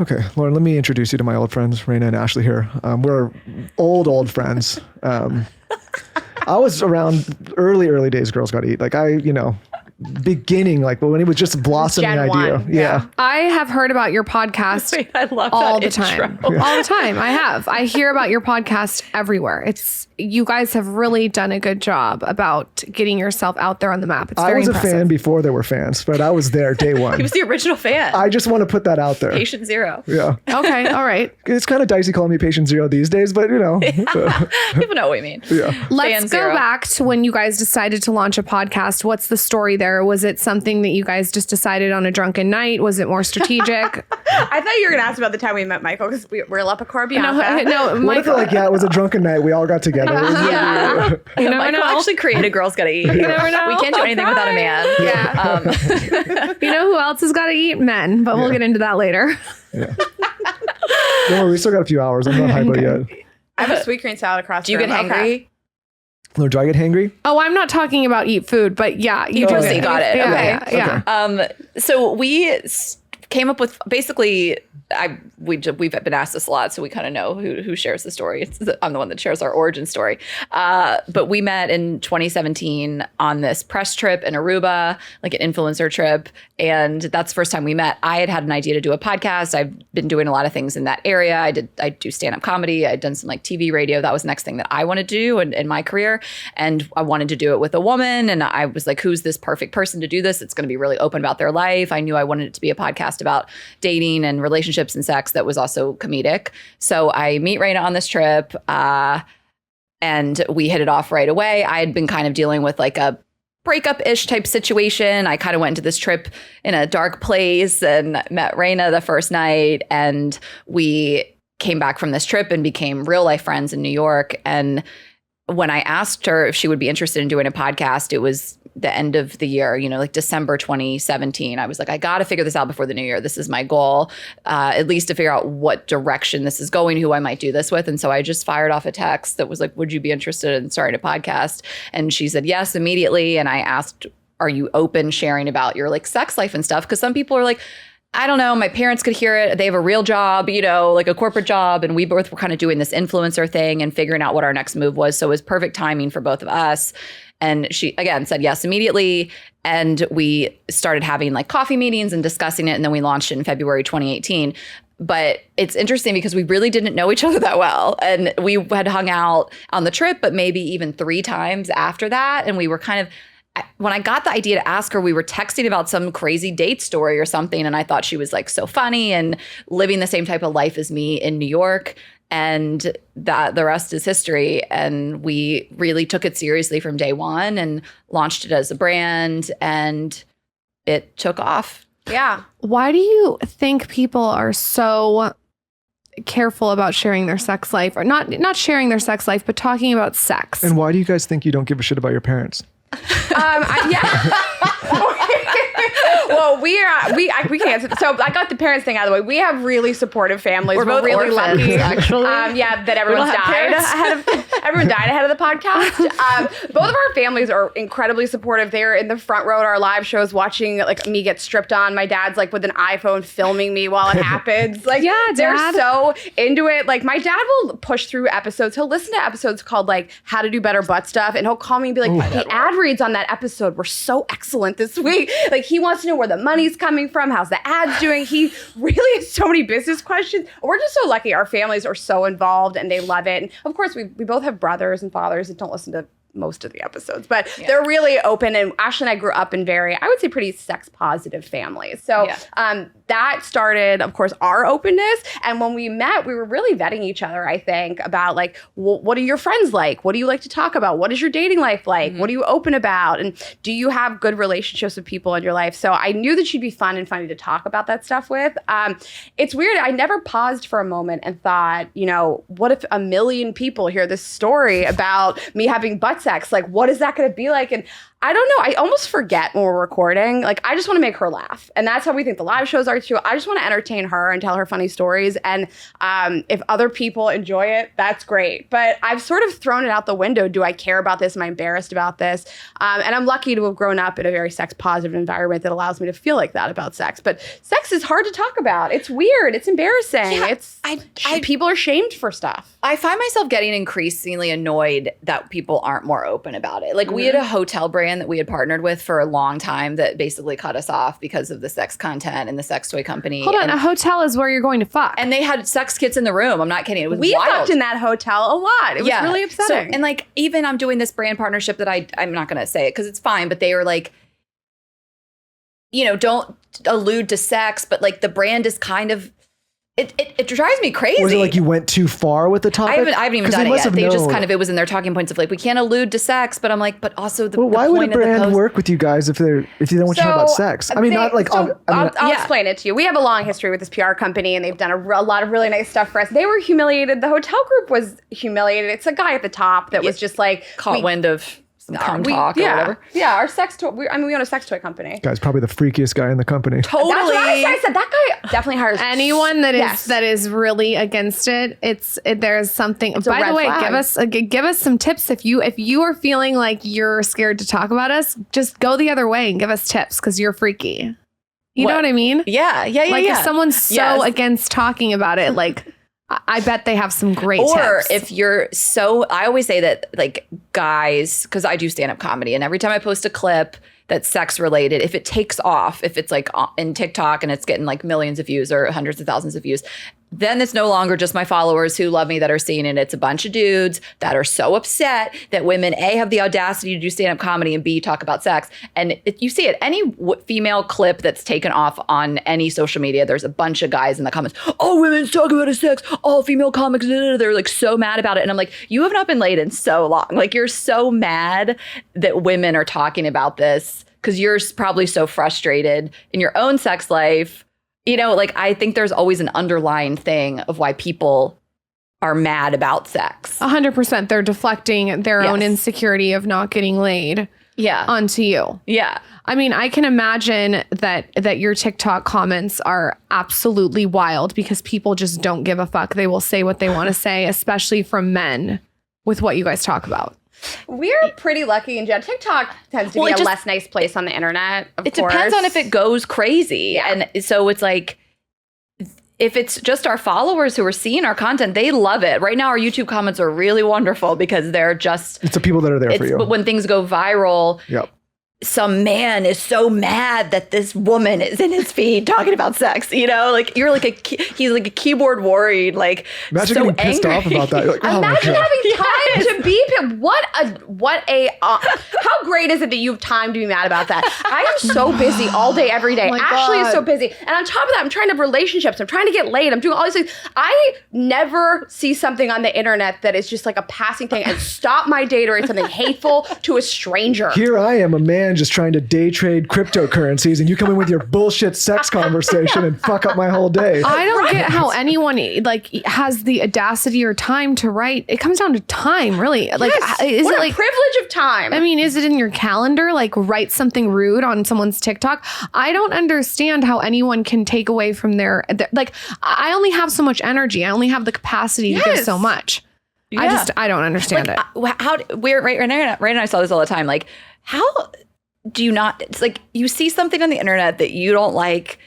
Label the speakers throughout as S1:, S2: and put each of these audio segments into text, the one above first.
S1: Okay, Lauren, let me introduce you to my old friends, Rayna and Ashely here. We're old friends. I was around early days Girls Gotta Eat. Like beginning, like when it was just a blossoming
S2: Gen
S1: idea.
S2: 1,
S1: Yeah.
S3: I have heard about your podcast
S2: Wait, I love
S3: all
S2: that
S3: the time.
S2: intro.
S3: All the time. I have. I hear about your podcast everywhere. You guys have really done a good job about getting yourself out there on the map. It's very impressive.
S1: I was a fan before there were fans, but I was there day one.
S2: He was the original fan.
S1: I just want to put that out there.
S2: Patient zero.
S1: Yeah.
S3: Okay. All right.
S1: It's kind of dicey calling me patient zero these days, but
S2: People know what we mean.
S1: Yeah.
S3: Let's go back to when you guys decided to launch a podcast. What's the story there? Was it something that you guys just decided on a drunken night? Was it more strategic?
S2: I thought you were going to ask about the time we met Michael because we were La Picor Bianca.
S3: No,
S1: What if it was a drunken night? We all got together.
S2: Yeah. Michael actually created Girls Gotta Eat.
S3: You never know.
S2: We can't do anything without a man.
S3: Yeah. You know who else has got to eat? Men, but we'll get into that later.
S1: Yeah. Don't worry, we still got a few hours. I'm not hypo yet.
S2: I have a sweet green salad across.
S4: Do you get hangry?
S1: No, do I get hangry?
S3: Oh, I'm not talking about eat food, but yeah, you do.
S4: Pussy, got it.
S3: Yeah,
S4: Okay.
S3: yeah.
S4: So we came up with basically. We've been asked this a lot, so we kind of know who shares the story. I'm the one that shares our origin story. But we met in 2017 on this press trip in Aruba, like an influencer trip, and that's the first time we met. I had an idea to do a podcast. I've been doing a lot of things in that area. I do stand-up comedy. I'd done some like TV, radio. That was the next thing that I wanted to do in my career, and I wanted to do it with a woman. And I was like, who's this perfect person to do this? It's going to be really open about their life. I knew I wanted it to be a podcast about dating and relationships and sex that was also comedic. So I meet Rayna on this trip and we hit it off right away. I had been kind of dealing with like a breakup-ish type situation. I kind of went into this trip in a dark place and met Rayna the first night, and we came back from this trip and became real life friends in New York. And when I asked her if she would be interested in doing a podcast, it was the end of the year, like December 2017. I was like, I got to figure this out before the new year. This is my goal, at least to figure out what direction this is going, who I might do this with. And so I just fired off a text that was like, would you be interested in starting a podcast? And she said yes immediately. And I asked, are you open sharing about your like sex life and stuff? Because some people are like, I don't know, my parents could hear it. They have a real job, like a corporate job. And we both were kind of doing this influencer thing and figuring out what our next move was. So it was perfect timing for both of us. And she, again, said yes immediately. And we started having like coffee meetings and discussing it. And then we launched it in February 2018. But it's interesting because we really didn't know each other that well. And we had hung out on the trip, but maybe even 3 times after that. And we were kind of, when I got the idea to ask her, we were texting about some crazy date story or something. And I thought she was like so funny and living the same type of life as me in New York. And that the rest is history. And we really took it seriously from day one and launched it as a brand, and it took off.
S2: Yeah.
S3: Why do you think people are so careful about sharing their sex life, or not sharing their sex life, but talking about sex?
S1: And why do you guys think you don't give a shit about your parents?
S2: Well, we can answer. So I got the parents thing out of the way. We have really supportive families.
S4: We're both
S2: really
S4: orphans,
S2: lucky,
S4: actually.
S2: That everyone died ahead of the podcast. Both of our families are incredibly supportive. They're in the front row at our live shows, watching like me get stripped on. My dad's like with an iPhone filming me while it happens. Like,
S3: yeah,
S2: they're
S3: Dad.
S2: so into it. Like, my dad will push through episodes. He'll listen to episodes called like How to Do Better Butt Stuff, and he'll call me and be like, the ad reads on that episode were so excellent this week. Like, he wants to know where the money's coming from, how's the ads doing. He really has so many business questions. We're just so lucky. Our families are so involved and they love it. And of course, we both have brothers and fathers that don't listen to most of the episodes, but they're really open. And Ashely and I grew up in very, I would say, pretty sex positive families. So that started, of course, our openness. And when we met, we were really vetting each other, I think, about like, what are your friends like? What do you like to talk about? What is your dating life like? Mm-hmm. What are you open about? And do you have good relationships with people in your life? So I knew that she'd be fun and funny to talk about that stuff with. It's weird. I never paused for a moment and thought, what if 1 million people hear this story about me having butt sex. Like, what is that going to be like? And I don't know. I almost forget when we're recording. Like, I just want to make her laugh. And that's how we think the live shows are too. I just want to entertain her and tell her funny stories. And if other people enjoy it, that's great. But I've sort of thrown it out the window. Do I care about this? Am I embarrassed about this? And I'm lucky to have grown up in a very sex positive environment that allows me to feel like that about sex. But sex is hard to talk about. It's weird. It's embarrassing.
S4: Yeah,
S2: people are shamed for stuff.
S4: I find myself getting increasingly annoyed that people aren't more open about it. Like we had a hotel brand that we had partnered with for a long time that basically cut us off because of the sex content and the sex toy company.
S3: Hold on, a hotel is where you're going to fuck.
S4: And they had sex kits in the room. I'm not kidding. It was
S2: We
S4: wild.
S2: fucked in that hotel a lot. It was really upsetting.
S4: So, and like, even I'm doing this brand partnership that I'm not going to say it because it's fine, but they were like, don't allude to sex, but like the brand is kind of, it drives me crazy.
S1: Was it like you went too far with the topic?
S4: I haven't even done it yet. They just kind of, it was in their talking points of like, we can't allude to sex, but I'm like, but also the
S1: why
S4: the
S1: would a
S4: point of the
S1: brand
S4: post-
S1: work with you guys if they don't want you to talk about sex? I mean, not like
S2: I'll explain it to you. We have a long history with this PR company, and they've done a lot of really nice stuff for us. They were humiliated. The hotel group was humiliated. It's a guy at the top that was just like
S4: caught wind of some cum talk or whatever.
S2: Yeah, our sex toy. We own a sex toy company.
S1: guy's probably the freakiest guy in the company.
S4: Totally.
S2: That's what I said. That guy definitely hires
S3: Anyone that is really against it, there's something. By
S2: red
S3: the way,
S2: flag.
S3: give us some tips if you are feeling like you're scared to talk about us. Just go the other way and give us tips because you're freaky. You know what I mean?
S4: Yeah.
S3: Like if someone's so against talking about it, like I bet they have some great tips.
S4: Or if you're I always say that like guys, because I do stand-up comedy, and every time I post a clip that's sex related, if it takes off, if it's like in TikTok and it's getting like millions of views or hundreds of thousands of views, then it's no longer just my followers who love me that are seeing it. It's a bunch of dudes that are so upset that women, A, have the audacity to do stand-up comedy, and B, talk about sex. And you see it, any female clip that's taken off on any social media, there's a bunch of guys in the comments, oh, women's talking about sex, all female comics, they're like so mad about it. And I'm like, you have not been laid in so long. Like you're so mad that women are talking about this because you're probably so frustrated in your own sex life. Like I think there's always an underlying thing of why people are mad about sex.
S3: 100%. They're deflecting their own insecurity of not getting laid onto you.
S4: Yeah.
S3: I mean, I can imagine that your TikTok comments are absolutely wild because people just don't give a fuck. They will say what they want to say, especially from men with what you guys talk about.
S2: We're pretty lucky in general. TikTok tends to be a less nice place on the internet, of course.
S4: Depends on if it goes crazy. Yeah. And so it's like, if it's just our followers who are seeing our content, they love it. Right now, our YouTube comments are really wonderful because they're just...
S1: It's the people that are there for you.
S4: But when things go viral...
S1: Yep.
S4: Some man is so mad that this woman is in his feed talking about sex, like you're like he's like a keyboard warrior, like
S1: imagine
S4: so
S1: getting pissed off about that. You're like, oh
S2: imagine having time to beep him. How great is it that you have time to be mad about that? I am so busy all day, every day. Ashley is so busy. And on top of that, I'm trying to have relationships. I'm trying to get laid. I'm doing all these things. I never see something on the internet that is just like a passing thing and stop my day to write something hateful to a stranger.
S1: Here I am, a man just trying to day trade cryptocurrencies, and you come in with your bullshit sex conversation and fuck up my whole day.
S3: I don't get how anyone like has the audacity or time to write. It comes down to time, really. Like, is
S2: what
S3: it
S2: a
S3: like
S2: privilege of time?
S3: I mean, is it in your calendar? Like, write something rude on someone's TikTok. I don't understand how anyone can take away from their like. I only have so much energy. I only have the capacity to give so much.
S4: Yeah.
S3: I don't understand it.
S4: Rayna and I saw this all the time. Like, how do you not? It's like you see something on the internet that you don't like.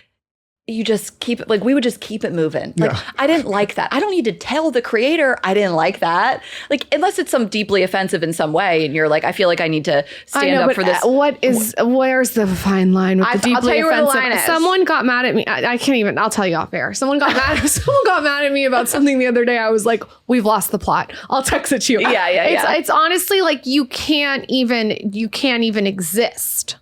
S4: You just keep it, like we would just keep it moving. Like, I didn't like that. I don't need to tell the creator I didn't like that. Like, unless it's some deeply offensive in some way and you're like, I feel like I need to stand up for this.
S3: Where's the fine line with the deeply
S2: I'll tell you
S3: offensive?
S2: where the line is.
S3: Someone got mad at me. I can't even, I'll tell you off air. Someone got mad at me about something the other day. I was like, we've lost the plot. I'll text it to you.
S4: Yeah.
S3: It's honestly like you can't even exist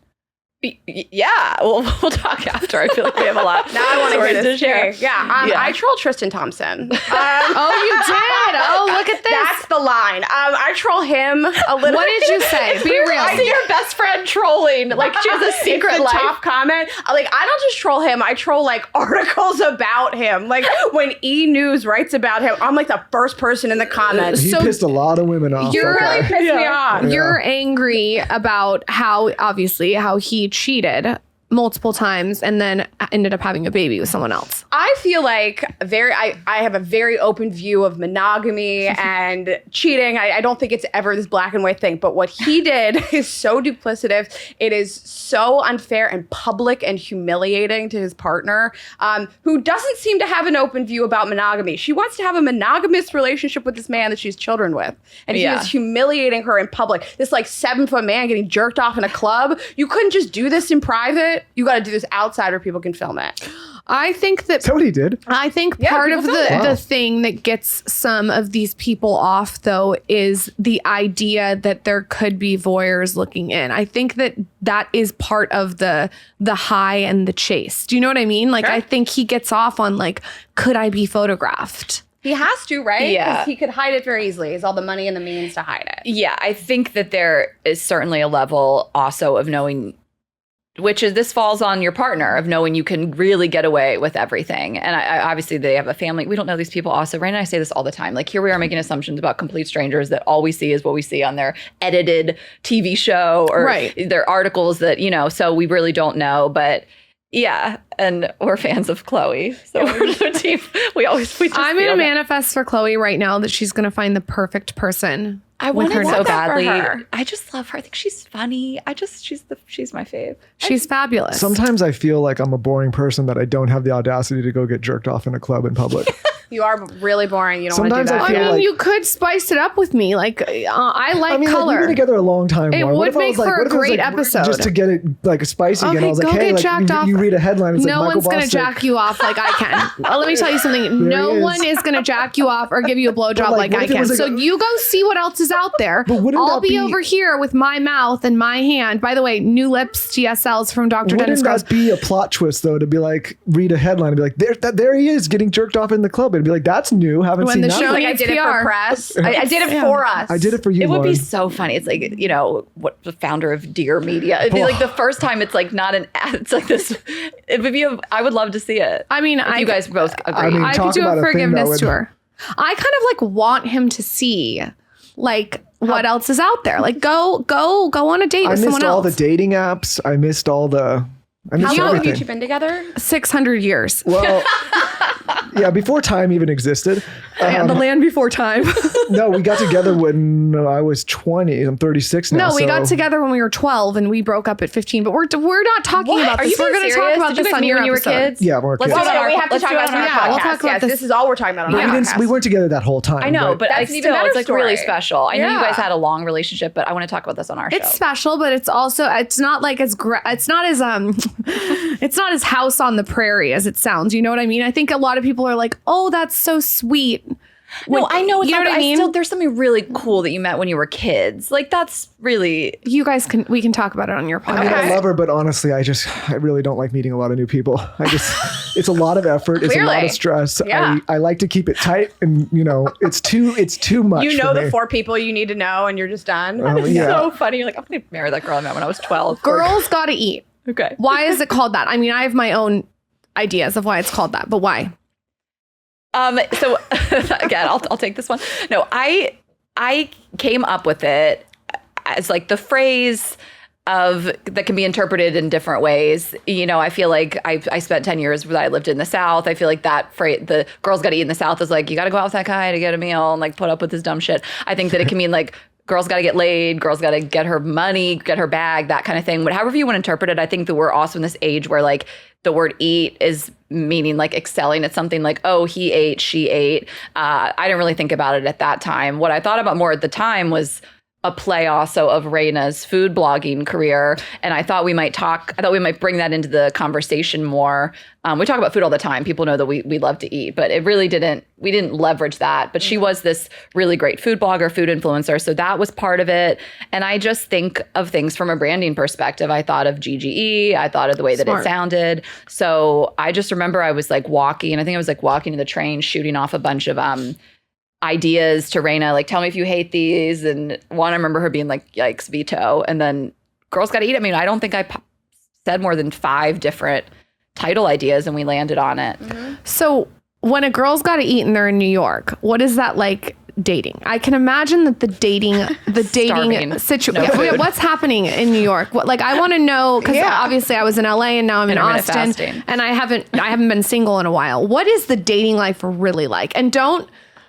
S4: Yeah, we'll talk after. I feel like we have a lot.
S2: Now I want to hear this
S4: to share.
S2: Yeah, I troll Tristan Thompson.
S3: Oh, you did? Oh, look at this.
S2: That's the line. I troll him a little.
S3: What did you say? Be real.
S4: I see your best friend trolling. Like she has a secret
S2: It's the
S4: life.
S2: top comment. Like I don't just troll him. I troll like articles about him. Like when E! News writes about him, I'm like the first person in the comments.
S1: He pissed a lot of women off.
S3: You're
S1: that guy.
S2: Really pissed me off.
S3: You're angry about how he cheated multiple times and then ended up having a baby with someone else.
S2: I feel like I have a very open view of monogamy and cheating. I don't think it's ever this black and white thing, but what he did is so duplicitous. It is so unfair and public and humiliating to his partner, who doesn't seem to have an open view about monogamy. She wants to have a monogamous relationship with this man that she's children with. And he is humiliating her in public. This like 7-foot man getting jerked off in a club. You couldn't just do this in private. You got to do this outside where people can film it.
S3: I think that
S1: Is that what he did?
S3: I think
S2: Yeah,
S3: part of
S2: people film
S3: the
S2: it.
S3: thing that gets some of these people off, though, is the idea that there could be voyeurs looking in. I think that is part of the high and the chase. Do you know what I mean? Like,
S2: Sure.
S3: I think he gets off on like, could I be photographed?
S2: He has to, right?
S4: Yeah.
S2: 'Cause he could hide it very easily. He has all the money and the means to hide it.
S4: Yeah, I think that there is certainly a level also of knowing, which is this falls on your partner, of knowing you can really get away with everything. And I obviously they have a family. We don't know these people also. Rayna and I say this all the time. Like here we are making assumptions about complete strangers that all we see is what we see on their edited TV show or their articles that, so we really don't know. But yeah, and we're fans of Chloe. So we're a team. We just
S3: I'm
S4: feel
S3: going to
S4: that.
S3: manifest for Chloe right now that she's going to find the perfect person.
S4: I
S3: with
S4: want
S3: her
S4: it so
S3: next.
S4: badly.
S2: her.
S4: I just love her. I think she's funny. She's my fave.
S3: She's fabulous.
S1: Sometimes I feel like I'm a boring person that I don't have the audacity to go get jerked off in a club in public.
S2: You are really boring. You don't want to do
S1: Sometimes I
S2: that.
S1: feel
S3: I mean,
S1: like-
S3: you could spice it up with me. Like, I like
S1: I mean,
S3: color.
S1: like, we've been together a long time.
S3: It
S1: Lauren. What
S3: would
S1: if I
S3: make
S1: was like,
S3: for a
S1: what if it was,
S3: great
S1: like,
S3: episode.
S1: Just to get it like spicy again, I was like,
S3: go
S1: hey,
S3: get
S1: like,
S3: jacked off.
S1: you read a headline. It's
S3: No
S1: like
S3: one's
S1: Michael
S3: going to
S1: Bostic.
S3: jack you off like I can. Let me tell you something. No
S1: he is.
S3: one is going to jack you off or give you a blowjob
S1: like,
S3: like
S1: what
S3: I
S1: if it
S3: can.
S1: was like
S3: So
S1: a-
S3: you go see what else is out there.
S1: But wouldn't
S3: I'll
S1: that
S3: be
S1: be-
S3: over here with my mouth and my hand. By the way, new lips TSLs from Dr. Dennis
S1: Wouldn't
S3: Gross.
S1: that be a plot twist though? To be like, read a headline and be like, there he is getting jerked off in the club, and be like, that's new. Haven't
S3: When
S1: seen
S3: the
S1: that.
S3: show
S2: Like I
S3: needs
S2: did it
S3: PR.
S2: for press. I did it for us.
S1: I did it for you.
S4: It would be
S1: Lauren.
S4: so funny. It's like, what the founder of Dear Media. It'd be like the first time it's like not an ad. It's like this. It would be I would love to see it.
S3: I mean,
S4: If you guys both agree.
S1: I mean,
S3: I could
S1: talk
S3: do
S1: about
S3: a
S1: a thing that
S3: forgiveness
S1: would-
S3: tour. I kind of like want him to see like what else is out there. Like go on a date
S1: I
S3: with
S1: missed
S3: someone
S1: all the
S3: else.
S1: dating apps. I missed all the. I missed
S2: How long have
S1: everything.
S2: you two been together?
S3: 600 years.
S1: Well, yeah, before time even existed.
S3: And the land before time.
S1: No, we got together when I was 20. I'm 36 now.
S3: No, we got
S1: so-
S3: together when we were 12 and we broke up at 15. But we're not talking
S4: What?
S3: about
S4: Are
S3: this.
S4: you
S3: We're
S4: being
S3: going to talk
S4: serious?
S3: about
S4: Did you
S3: this
S4: guys
S3: on
S4: meet
S3: your
S4: when you were
S3: episode.
S4: kids?
S1: Yeah, we're
S4: Let's
S1: kids.
S4: do it on our-
S2: we have to
S4: let's
S2: talk
S4: do it
S2: about
S4: on
S2: this
S4: our
S2: on
S3: Yeah,
S2: our
S3: we'll
S2: podcast.
S3: talk about
S2: Yes,
S3: this.
S2: this is all we're talking about on
S1: But
S2: our podcast.
S1: we weren't together that whole time.
S4: I know, but
S2: That's
S4: I
S2: an even
S4: still,
S2: better
S4: it's like really
S2: story.
S4: special. I know you
S2: Yeah.
S4: guys had a long relationship, but I want to talk about this on our show.
S3: It's special, but it's also it's not like it's not as it's not as house on the prairie as it sounds. You know what I mean? I think a lot of people are like, "Oh, that's so sweet."
S4: No, I know. It's
S3: you know
S4: not,
S3: what I mean?
S4: Still, there's something really cool that you met when you were kids. Like that's really.
S3: You guys we can talk about it on your
S1: I mean,
S3: podcast.
S1: I love her, but honestly, I really don't like meeting a lot of new people. It's a lot of effort. It's a lot
S2: Clearly.
S1: of stress.
S2: Yeah.
S1: I like to keep it tight, and it's too much.
S2: You know
S1: for
S2: the
S1: me.
S2: 4 people you need to know, and you're just done.
S1: Yeah.
S4: So funny. You're like, I'm going to marry that girl I met when I was 12.
S3: Girls got to eat.
S4: Okay.
S3: Why is it called that? I mean, I have my own ideas of why it's called that, but why?
S4: So again, I'll take this one. No, I came up with it as like the phrase that can be interpreted in different ways. I feel like I spent 10 years that I lived in the South. I feel like that phrase, the girls got to eat in the South, is like, you got to go out with that guy to get a meal and like put up with this dumb shit. I think that it can mean like, girls got to get laid, girls got to get her money, get her bag, that kind of thing. But however you want to interpret it, I think that we're also in this age where like the word eat is meaning like excelling at something, like, oh, he ate, she ate. I didn't really think about it at that time. What I thought about more at the time was a play also of Rayna's food blogging career. And I thought we might bring that into the conversation more. We talk about food all the time. People know that we love to eat, but we didn't leverage that. But she was this really great food blogger, food influencer. So that was part of it. And I just think of things from a branding perspective. I thought of GGE. I thought of the way that it sounded. So I just remember I was like walking, I think I was like walking to the train, shooting off a bunch of ideas to Rayna, like, tell me if you hate these. And one, I remember her being like, yikes, veto. And then Girls Gotta Eat. I mean, I don't think I said more than 5 different title ideas, and we landed on it.
S3: Mm-hmm. So when a Girl's Gotta Eat and they're in New York, what is that like dating? I can imagine that the dating situation. What's happening in New York? Like, I want to know, because obviously I was in LA and now I'm in Austin, and I haven't been single in a while. What is the dating life really like? And don't.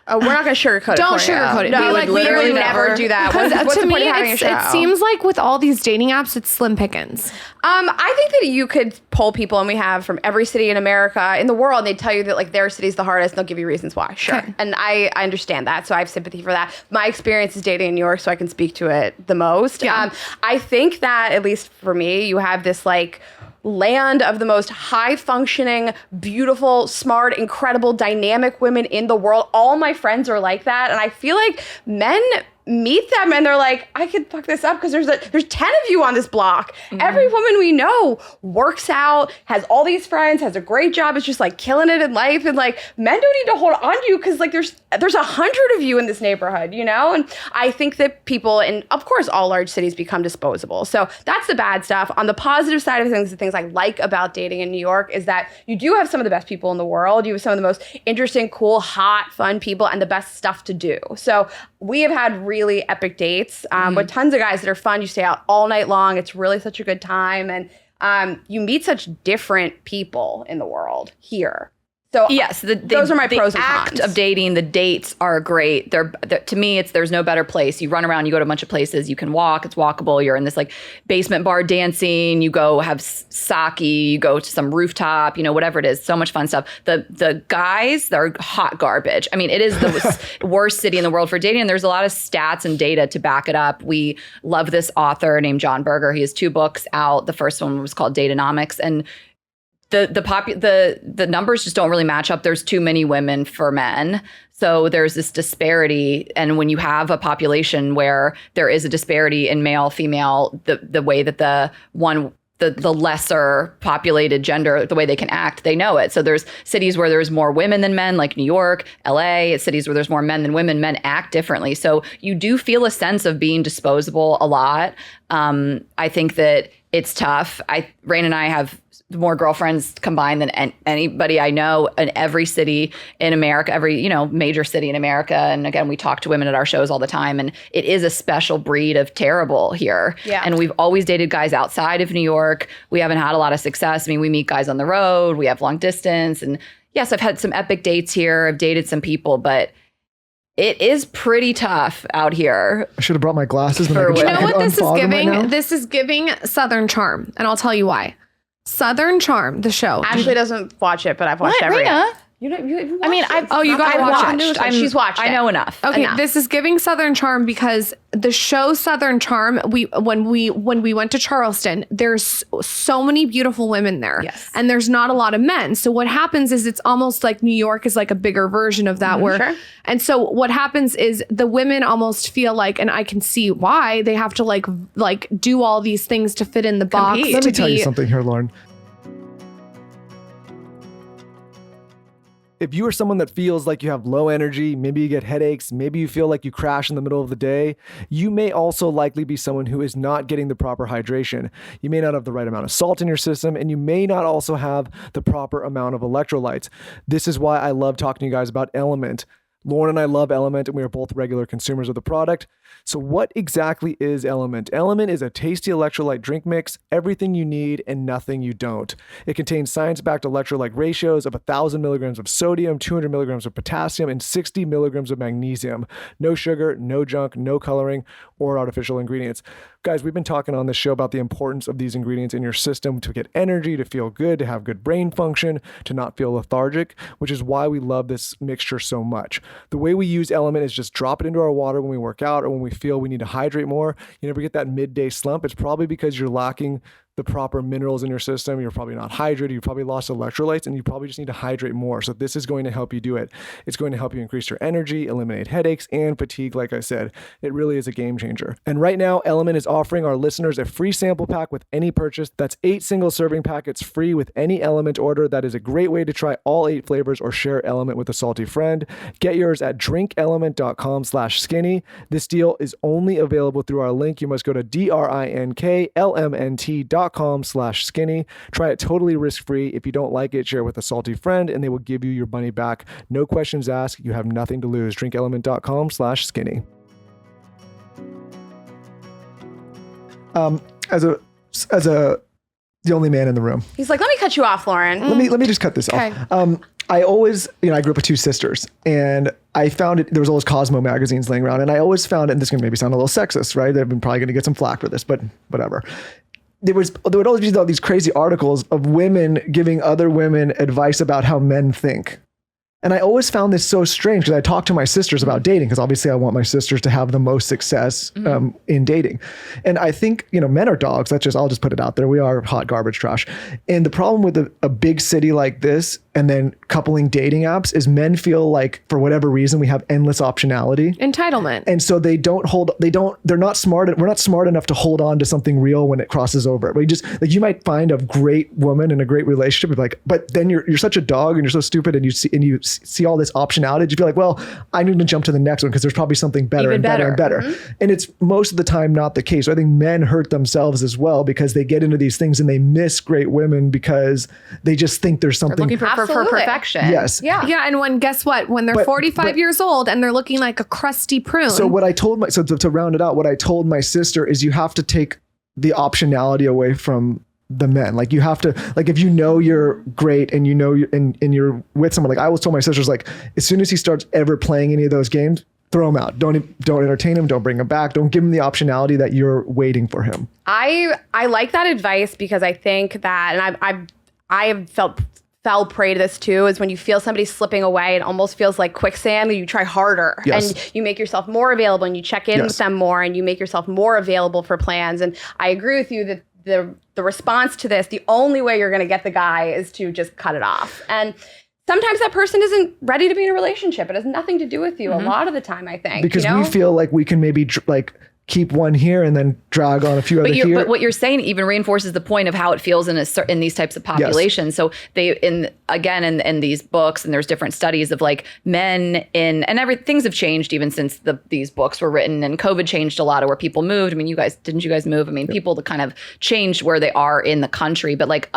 S2: We're not going to sugarcoat it.
S3: Don't sugarcoat it.
S2: No, we would never do that. What's
S3: to
S2: the point
S3: me,
S2: of having a show?
S3: it seems like with all these dating apps, it's slim pickings.
S2: I think that you could poll people, and we have from every city in America, in the world, and they tell you that like their city's the hardest, and they'll give you reasons why. Sure. Okay. And I understand that, so I have sympathy for that. My experience is dating in New York, so I can speak to it the most. Yeah. I think that, at least for me, you have this like land of the most high-functioning, beautiful, smart, incredible, dynamic women in the world. All my friends are like that, and I feel like men meet them and they're like, I could fuck this up because there's 10 of you on this block. Mm-hmm. Every woman we know works out, has all these friends, has a great job, is just like killing it in life, and like men don't need to hold on to you because like there's 100 of you in this neighborhood, you know? And I think that people, and of course all large cities become disposable. So that's the bad stuff. On the positive side of things, the things I like about dating in New York is that you do have some of the best people in the world. You have some of the most interesting, cool, hot, fun people and the best stuff to do. So we have had really epic dates with tons of guys that are fun. You stay out all night long. It's really such a good time. And you meet such different people in the world here. So
S4: yes,
S2: those are my pros and cons.
S4: The act of dating, the dates are great. To me, there's no better place. You run around, you go to a bunch of places, you can walk, it's walkable. You're in this like basement bar dancing, you go have sake, you go to some rooftop, whatever it is. So much fun stuff. The guys, they're hot garbage. I mean, it is the worst city in the world for dating. And there's a lot of stats and data to back it up. We love this author named John Berger. He has 2 books out. The first one was called Datanomics, and the numbers just don't really match up. There's too many women for men. So there's this disparity. And when you have a population where there is a disparity in male, female, the way that the lesser populated gender, the way they can act, they know it. So there's cities where there's more women than men, like New York, LA. It's cities where there's more men than women. Men act differently. So you do feel a sense of being disposable a lot. I think that it's tough. Rayna and I have more girlfriends combined than anybody I know in every city in America, every major city in America. And again, we talk to women at our shows all the time, and it is a special breed of terrible here. Yeah. And we've always dated guys outside of New York. We haven't had a lot of success. I mean, we meet guys on the road. We have long distance, and yes, I've had some epic dates here. I've dated some people, but it is pretty tough out here.
S1: I should have brought my glasses.
S3: You know what this is giving? This is giving Southern Charm, and I'll tell you why. Southern Charm, the show.
S2: Ashely doesn't watch it, but I've watched every.
S4: Rayna?
S2: You
S4: watched
S2: it. She's watched it.
S4: I know enough.
S3: Okay, this is giving Southern Charm because the show Southern Charm, when we went to Charleston, there's so many beautiful women there.
S4: Yes.
S3: And there's not a lot of men. So what happens is it's almost like New York is like a bigger version of that and so what happens is the women almost feel like, and I can see why, they have to like do all these things to fit in the box.
S1: Let me tell you something here, Lauren. If you are someone that feels like you have low energy, maybe you get headaches, maybe you feel like you crash in the middle of the day, you may also likely be someone who is not getting the proper hydration. You may not have the right amount of salt in your system, and you may not also have the proper amount of electrolytes. This is why I love talking to you guys about Element. Lauren and I love Element, and we are both regular consumers of the product. So what exactly is Element? Element is a tasty electrolyte drink mix, everything you need and nothing you don't. It contains science-backed electrolyte ratios of 1,000 milligrams of sodium, 200 milligrams of potassium, and 60 milligrams of magnesium. No sugar, no junk, no coloring, or artificial ingredients. Guys, we've been talking on this show about the importance of these ingredients in your system to get energy, to feel good, to have good brain function, to not feel lethargic, which is why we love this mixture so much. The way we use Element is just drop it into our water when we work out or when we feel we need to hydrate more. You never get that midday slump. It's probably because you're lacking the proper minerals in your system. You're probably not hydrated. You probably lost electrolytes, and you probably just need to hydrate more. So this is going to help you do it. It's going to help you increase your energy, eliminate headaches and fatigue. Like I said, it really is a game changer. And right now, Element is offering our listeners a free sample pack with any purchase. That's 8 single serving packets free with any Element order. That is a great way to try all 8 flavors or share Element with a salty friend. Get yours at drinkelement.com/skinny. This deal is only available through our link. You must go to drinklmnt.com/skinny. Try it totally risk-free. If you don't like it, share it with a salty friend and they will give you your money back. No questions asked. You have nothing to lose. drinkelement.com/skinny. As the only man in the room,
S2: He's like, let me cut you off, Lauren.
S1: let me just cut this
S3: Okay.
S1: off. I always, I grew up with 2 sisters, and I found it, there was always Cosmo magazines laying around, and I always found, and this can maybe sound a little sexist, right? I'm probably going to get some flack for this, but whatever. There would always be all these crazy articles of women giving other women advice about how men think. And I always found this so strange because I talked to my sisters about dating, because obviously I want my sisters to have the most success in dating. And I think, men are dogs. I'll just put it out there. We are hot garbage trash. And the problem with a big city like this and then coupling dating apps is men feel like, for whatever reason, we have endless optionality.
S3: Entitlement.
S1: And so they're not smart. We're not smart enough to hold on to something real when it crosses over. We just, like, you might find a great woman in a great relationship, but then you're such a dog and you're so stupid and you see all this optionality. You feel like, well, I need to jump to the next one because there's probably something better and better and better. Mm-hmm. And it's most of the time not the case. So I think men hurt themselves as well because they get into these things and they miss great women because they just think there's something.
S4: Looking for perfection.
S1: Yes.
S3: Yeah. And guess what? When they're 45 years old and they're looking like a crusty prune.
S1: So what I told to round it out, what I told my sister is you have to take the optionality away from the men. Like, you have to, like, if you're great and you're with someone, like I always told my sisters, like, as soon as he starts ever playing any of those games, throw him out. Don't entertain him. Don't bring him back. Don't give him the optionality that you're waiting for him.
S2: I like that advice because I think that, and I have fell prey to this too, is when you feel somebody slipping away, it almost feels like quicksand, and you try harder.
S1: Yes.
S2: And you make yourself more available and you check in with them more and you make yourself more available for plans. And I agree with you that the response to this, the only way you're going to get the guy is to just cut it off. And sometimes that person isn't ready to be in a relationship. It has nothing to do with you. A lot of the time, I think.
S1: Because we feel like we can maybe keep one here and then drag on a few other here.
S4: But what you're saying even reinforces the point of how it feels in these types of populations. Yes. So in these books, and there's different studies of like men things have changed even since these books were written, and COVID changed a lot of where people moved. I mean, didn't you guys move? I mean, people kind of changed where they are in the country, but like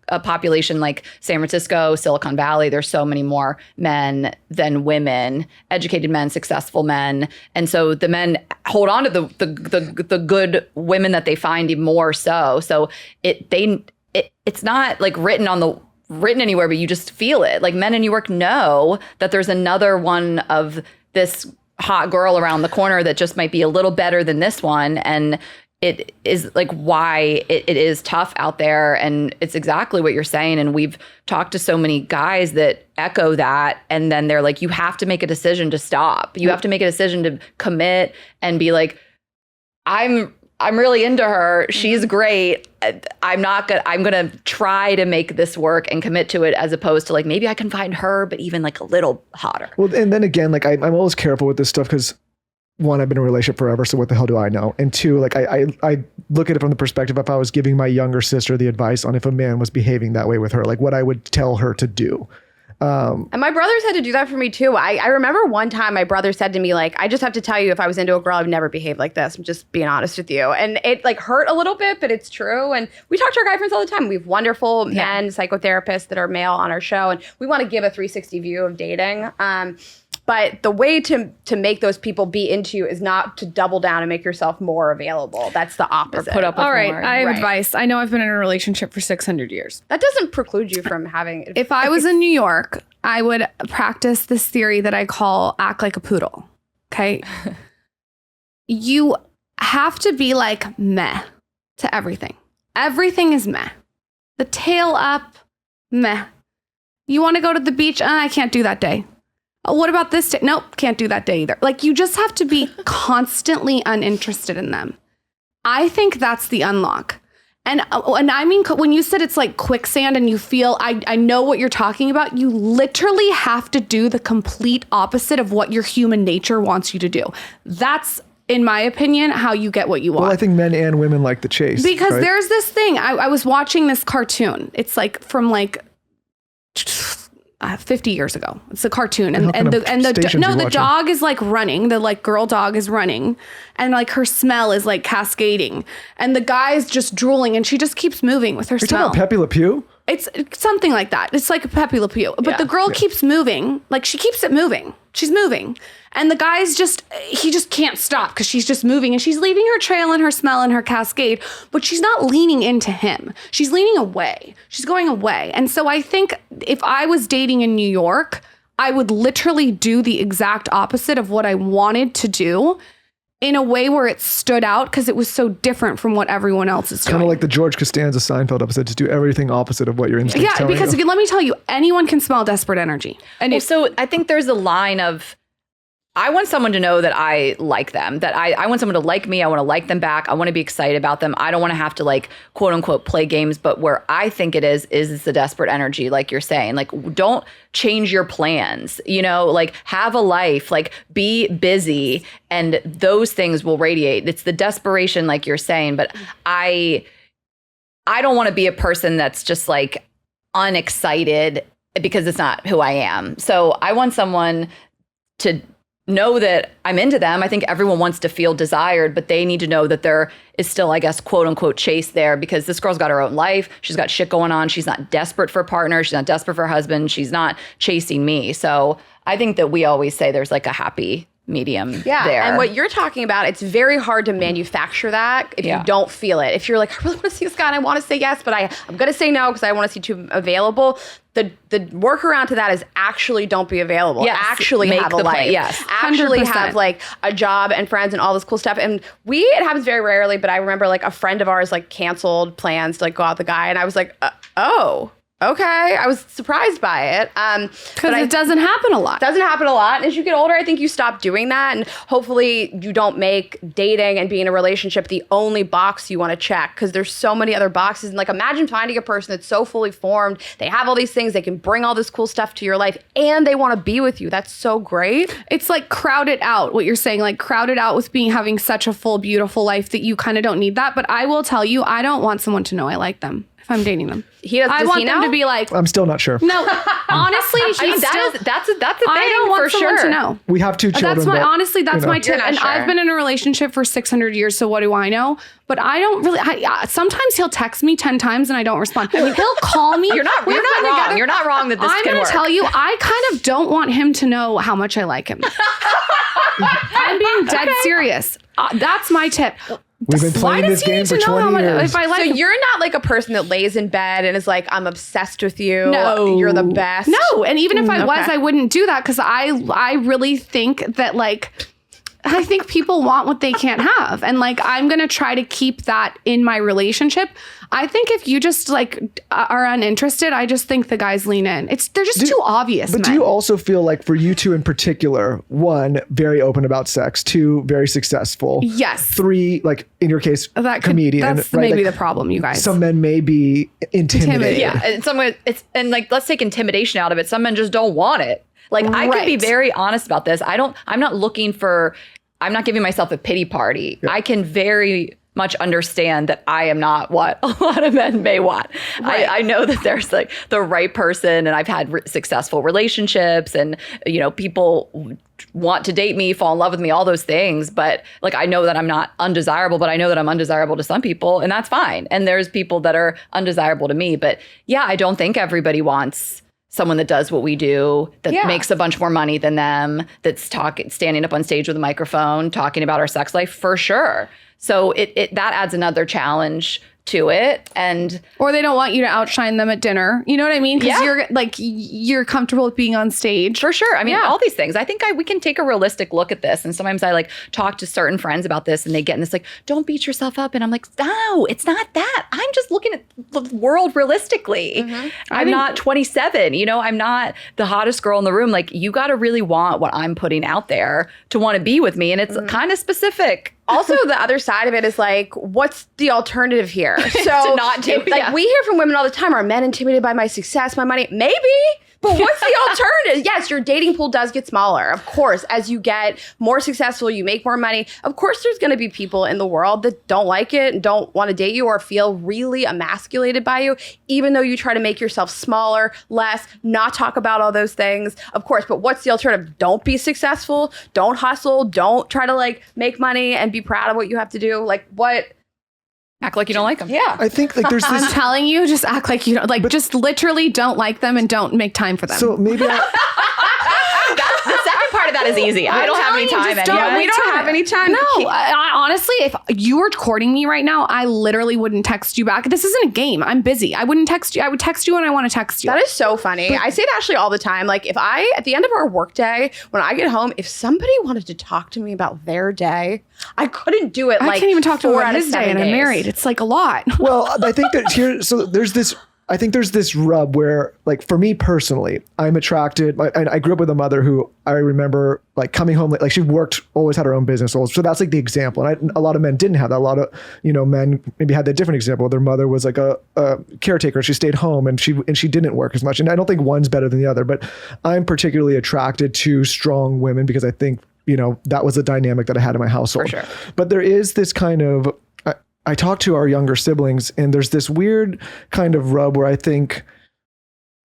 S4: a population like San Francisco, Silicon Valley, there's so many more men than women, educated men, successful men. And so the men hold on to the good women that they find even more so. So it's not like written anywhere, but you just feel it. Like, men in New York know that there's another one of this hot girl around the corner that just might be a little better than this one. And it is like why it is tough out there. And it's exactly what you're saying. And we've talked to so many guys that echo that. And then they're like, you have to make a decision to stop. You have to make a decision to commit and be like, I'm really into her. She's great. I'm going to try to make this work and commit to it, as opposed to like, maybe I can find her, but even like a little hotter.
S1: Well, and then again, like I'm always careful with this stuff because, one, I've been in a relationship forever, so what the hell do I know? And two, like I look at it from the perspective, if I was giving my younger sister the advice on if a man was behaving that way with her, like what I would tell her to do.
S2: And my brothers had to do that for me too. I remember one time my brother said to me, like, I just have to tell you, if I was into a girl, I'd never behave like this. I'm just being honest with you. And it like hurt a little bit, but it's true. And we talk to our guy friends all the time. We have wonderful men psychotherapists that are male on our show, and we want to give a 360 view of dating. But the way to make those people be into you is not to double down and make yourself more available. That's the opposite.
S4: Or put up with
S3: all right,
S4: more.
S3: I have advice. I know I've been in a relationship for 600 years.
S2: That doesn't preclude you from having...
S3: If I was in New York, I would practice this theory that I call act like a poodle. Okay? You have to be like meh to everything. Everything is meh. The tail up, meh. You want to go to the beach? I can't do that day. Oh, what about this day? Nope, can't do that day either. Like, you just have to be constantly uninterested in them. I think that's the unlock. And I mean, when you said it's like quicksand and you feel, I know what you're talking about. You literally have to do the complete opposite of what your human nature wants you to do. That's, in my opinion, how you get what you want.
S1: Well, I think men and women like the chase.
S3: Because
S1: right?
S3: there's this thing. I was watching this cartoon. It's like from like 50 years ago. It's a cartoon, and the dog is like running. The like girl dog is running, and like her smell is like cascading, and the guy's just drooling, and she just keeps moving with her
S1: You're
S3: smell.
S1: talking about Pepe Le Pew?
S3: It's something like that. It's like a Pepe Le Pew, but the girl keeps moving. Like, she keeps it moving. She's moving. And the guy's he just can't stop because she's just moving, and she's leaving her trail and her smell and her cascade, but she's not leaning into him. She's leaning away. She's going away. And so I think if I was dating in New York, I would literally do the exact opposite of what I wanted to do in a way where it stood out because it was so different from what everyone else is doing.
S1: Kind of like the George Costanza Seinfeld episode, just do everything opposite of what your instincts
S3: Yeah,
S1: telling
S3: because
S1: you.
S3: let me tell you, anyone can smell desperate energy. And
S4: So I think there's a line of, I want someone to know that I like them, that I want someone to like me. I want to like them back. I want to be excited about them. I don't want to have to like, quote unquote, play games. But where I think it is the desperate energy, like you're saying. Like, don't change your plans, like, have a life, like, be busy, and those things will radiate. It's the desperation, like you're saying. But I don't want to be a person that's just like unexcited because it's not who I am. So I want someone to know that I'm into them. I think everyone wants to feel desired, but they need to know that there is still, I guess, quote unquote, chase there, because this girl's got her own life. She's got shit going on. She's not desperate for a partner. She's not desperate for a husband. She's not chasing me. So I think that we always say there's like a happy medium there.
S2: And what you're talking about, it's very hard to manufacture that if you don't feel it. If you're like, I really want to see this guy and I want to say yes, but I'm going to say no because I want to see two available. The workaround to that is actually don't be available.
S4: Yes,
S2: actually
S4: make
S2: have a
S4: the
S2: life.
S4: plan. Yes.
S2: Actually
S3: 100%.
S2: have like a job and friends and all this cool stuff. And it happens very rarely, but I remember like a friend of ours like canceled plans to like go out with the guy. And I was like, oh, okay. I was surprised by it.
S3: because it doesn't happen a lot.
S2: Doesn't happen a lot. As you get older, I think you stop doing that, and hopefully you don't make dating and being in a relationship the only box you want to check, because there's so many other boxes. And like, imagine finding a person that's so fully formed, they have all these things, they can bring all this cool stuff to your life, and they want to be with you. That's so great.
S3: It's like crowded out, what you're saying, like crowded out with having such a full, beautiful life that you kind of don't need that. But I will tell you, I don't want someone to know I like them if I'm dating them. I want them to be like,
S1: I'm still not sure.
S3: no, honestly,
S4: I mean, that's a thing.
S3: I don't want
S4: for
S3: someone
S4: sure.
S3: to know.
S1: We have two children.
S3: That's my
S1: but,
S3: honestly. That's my tip.
S2: You're not
S3: And
S2: sure.
S3: I've been in a relationship for 600 years, so what do I know? But I don't really. Sometimes he'll text me 10 times and I don't respond. He'll call me.
S4: You're not wrong. You're not wrong that this
S3: I'm
S4: can
S3: going
S4: work.
S3: to tell you, I kind of don't want him to know how much I like him. I'm being dead serious. That's my tip.
S1: We've been
S3: Why
S1: playing
S3: does
S1: this
S3: he
S1: game
S3: need
S1: for
S3: to know how
S1: 20
S3: much?
S1: years.
S3: If I like
S2: So
S3: him?
S2: you're not like a person that lays in bed and is like, I'm obsessed with you.
S3: No.
S2: You're the best.
S3: No, and even if I was,
S2: Okay.
S3: I wouldn't do that because I really think that I think people want what they can't have, and like I'm gonna try to keep that in my relationship. I think if you just like are uninterested, I just think the guys lean in. They're just too obvious.
S1: But do you also feel like for you two in particular, 1, very open about sex, 2, very successful,
S3: Yes.
S1: 3, like in your case, comedian,
S3: That's
S1: right?
S3: maybe
S1: Like,
S3: the problem, you guys.
S1: some men may be intimidated.
S4: Yeah, and and like, let's take intimidation out of it. Some men just don't want it. Like, I can be
S3: Right.
S4: very honest about this. I'm not giving myself a pity party. I can very much understand that I am not what a lot of men may want.
S3: Right.
S4: I know that there's like the right person, and I've had successful relationships, and people want to date me, fall in love with me, all those things. But like, I know that I'm not undesirable, but I know that I'm undesirable to some people, and that's fine. And there's people that are undesirable to me. But yeah, I don't think everybody wants someone that does what we do, that makes a bunch more money than them, that's standing up on stage with a microphone, talking about our sex life, for sure. So that adds another challenge to it. And
S3: or they don't want you to outshine them at dinner. You know what I mean? Because you're comfortable with being on stage.
S4: for sure. I mean, all these things. I think we can take a realistic look at this. And sometimes I like talk to certain friends about this and they get in this like, don't beat yourself up. And I'm like, no, it's not that. I'm just looking at the world realistically. I'm not 27. You know, I'm not the hottest girl in the room. Like, you got to really want what I'm putting out there to want to be with me. And it's kind of specific.
S2: Also, the other side of it is like, what's the alternative here? So
S4: To not do,
S2: we hear from women all the time, are men intimidated by my success, my money? Maybe. But what's the alternative? Yes, your dating pool does get smaller. Of course, as you get more successful, you make more money. Of course, there's going to be people in the world that don't like it and don't want to date you or feel really emasculated by you, even though you try to make yourself smaller, less, not talk about all those things. Of course, but what's the alternative? Don't be successful. Don't hustle. Don't try to like make money and be proud of what you have to do. Like what?
S4: Act like you don't like them.
S2: Yeah.
S1: I think like there's
S3: I'm
S1: this.
S3: telling you, just act like you don't like. Just literally don't like them and don't make time for them.
S1: So maybe
S4: The second part of that is easy. I don't have any time anyway.
S2: We don't have any time.
S3: No, I honestly, if you were courting me right now, I literally wouldn't text you back. This isn't a game. I'm busy. I wouldn't text you. I would text you when I want to text you.
S2: That is so funny. I say to Ashely all the time, like if I, at the end of our workday, when I get home, if somebody wanted to talk to me about their day, I couldn't do it.
S3: I can't even talk to him
S2: 4
S3: about
S2: out of
S3: his day
S2: 7
S3: and I'm
S2: days.
S3: married. It's like a lot.
S1: well, I think that here, so there's this, I think there's this rub where, like, for me personally, I'm attracted. I grew up with a mother who I remember like coming home, like she worked, always had her own business. So that's like the example. And a lot of men didn't have that. A lot of, men maybe had that different example. Their mother was like a caretaker. She stayed home and she didn't work as much. And I don't think one's better than the other, but I'm particularly attracted to strong women because I think, that was a dynamic that I had in my household.
S4: For sure.
S1: But there is this kind of, I talk to our younger siblings and there's this weird kind of rub where I think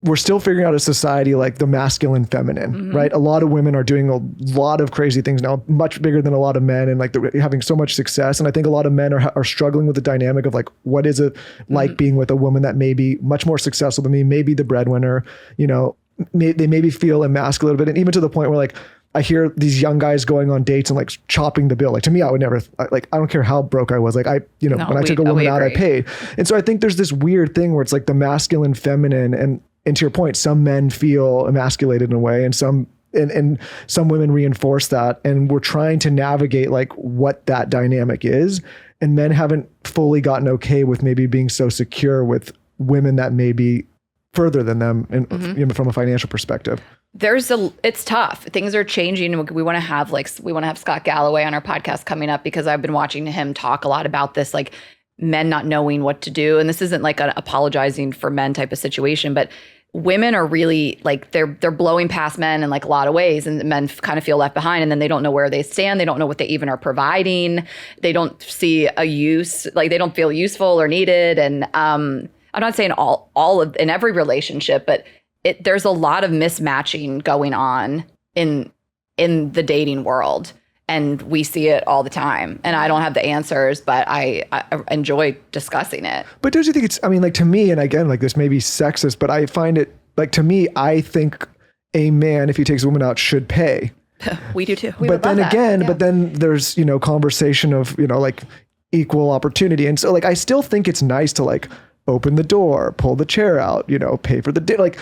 S1: we're still figuring out a society like the masculine feminine, right? A lot of women are doing a lot of crazy things now, much bigger than a lot of men, and like they're having so much success. And I think a lot of men are struggling with the dynamic of like, what is it like being with a woman that may be much more successful than me, maybe the breadwinner, they maybe feel emasculated a little bit. And even to the point where like, I hear these young guys going on dates and like chopping the bill. Like to me, I would never, like, I don't care how broke I was. Like when I took a woman out, I paid. And so I think there's this weird thing where it's like the masculine, feminine, and to your point, some men feel emasculated in a way and some women reinforce that. And we're trying to navigate like what that dynamic is. And men haven't fully gotten okay with maybe being so secure with women that may be further than them from a financial perspective.
S4: It's tough. Things are changing. We want to have Scott Galloway on our podcast coming up because I've been watching him talk a lot about this, like men not knowing what to do. And this isn't like an apologizing for men type of situation, but women are really like, they're blowing past men in like a lot of ways, and men kind of feel left behind, and then they don't know where they stand. They don't know what they even are providing. They don't see a use, like they don't feel useful or needed. And I'm not saying in every relationship, but there's a lot of mismatching going on in the dating world, and we see it all the time. And I don't have the answers, but I enjoy discussing it.
S1: But don't you think it's, I mean, like to me, and again, like this may be sexist, but I find it like, to me, I think a man, if he takes a woman out, should pay.
S4: We do too.
S1: But then again, but then there's, conversation of, like equal opportunity. And so like, I still think it's nice to like open the door, pull the chair out, pay for the dinner, like.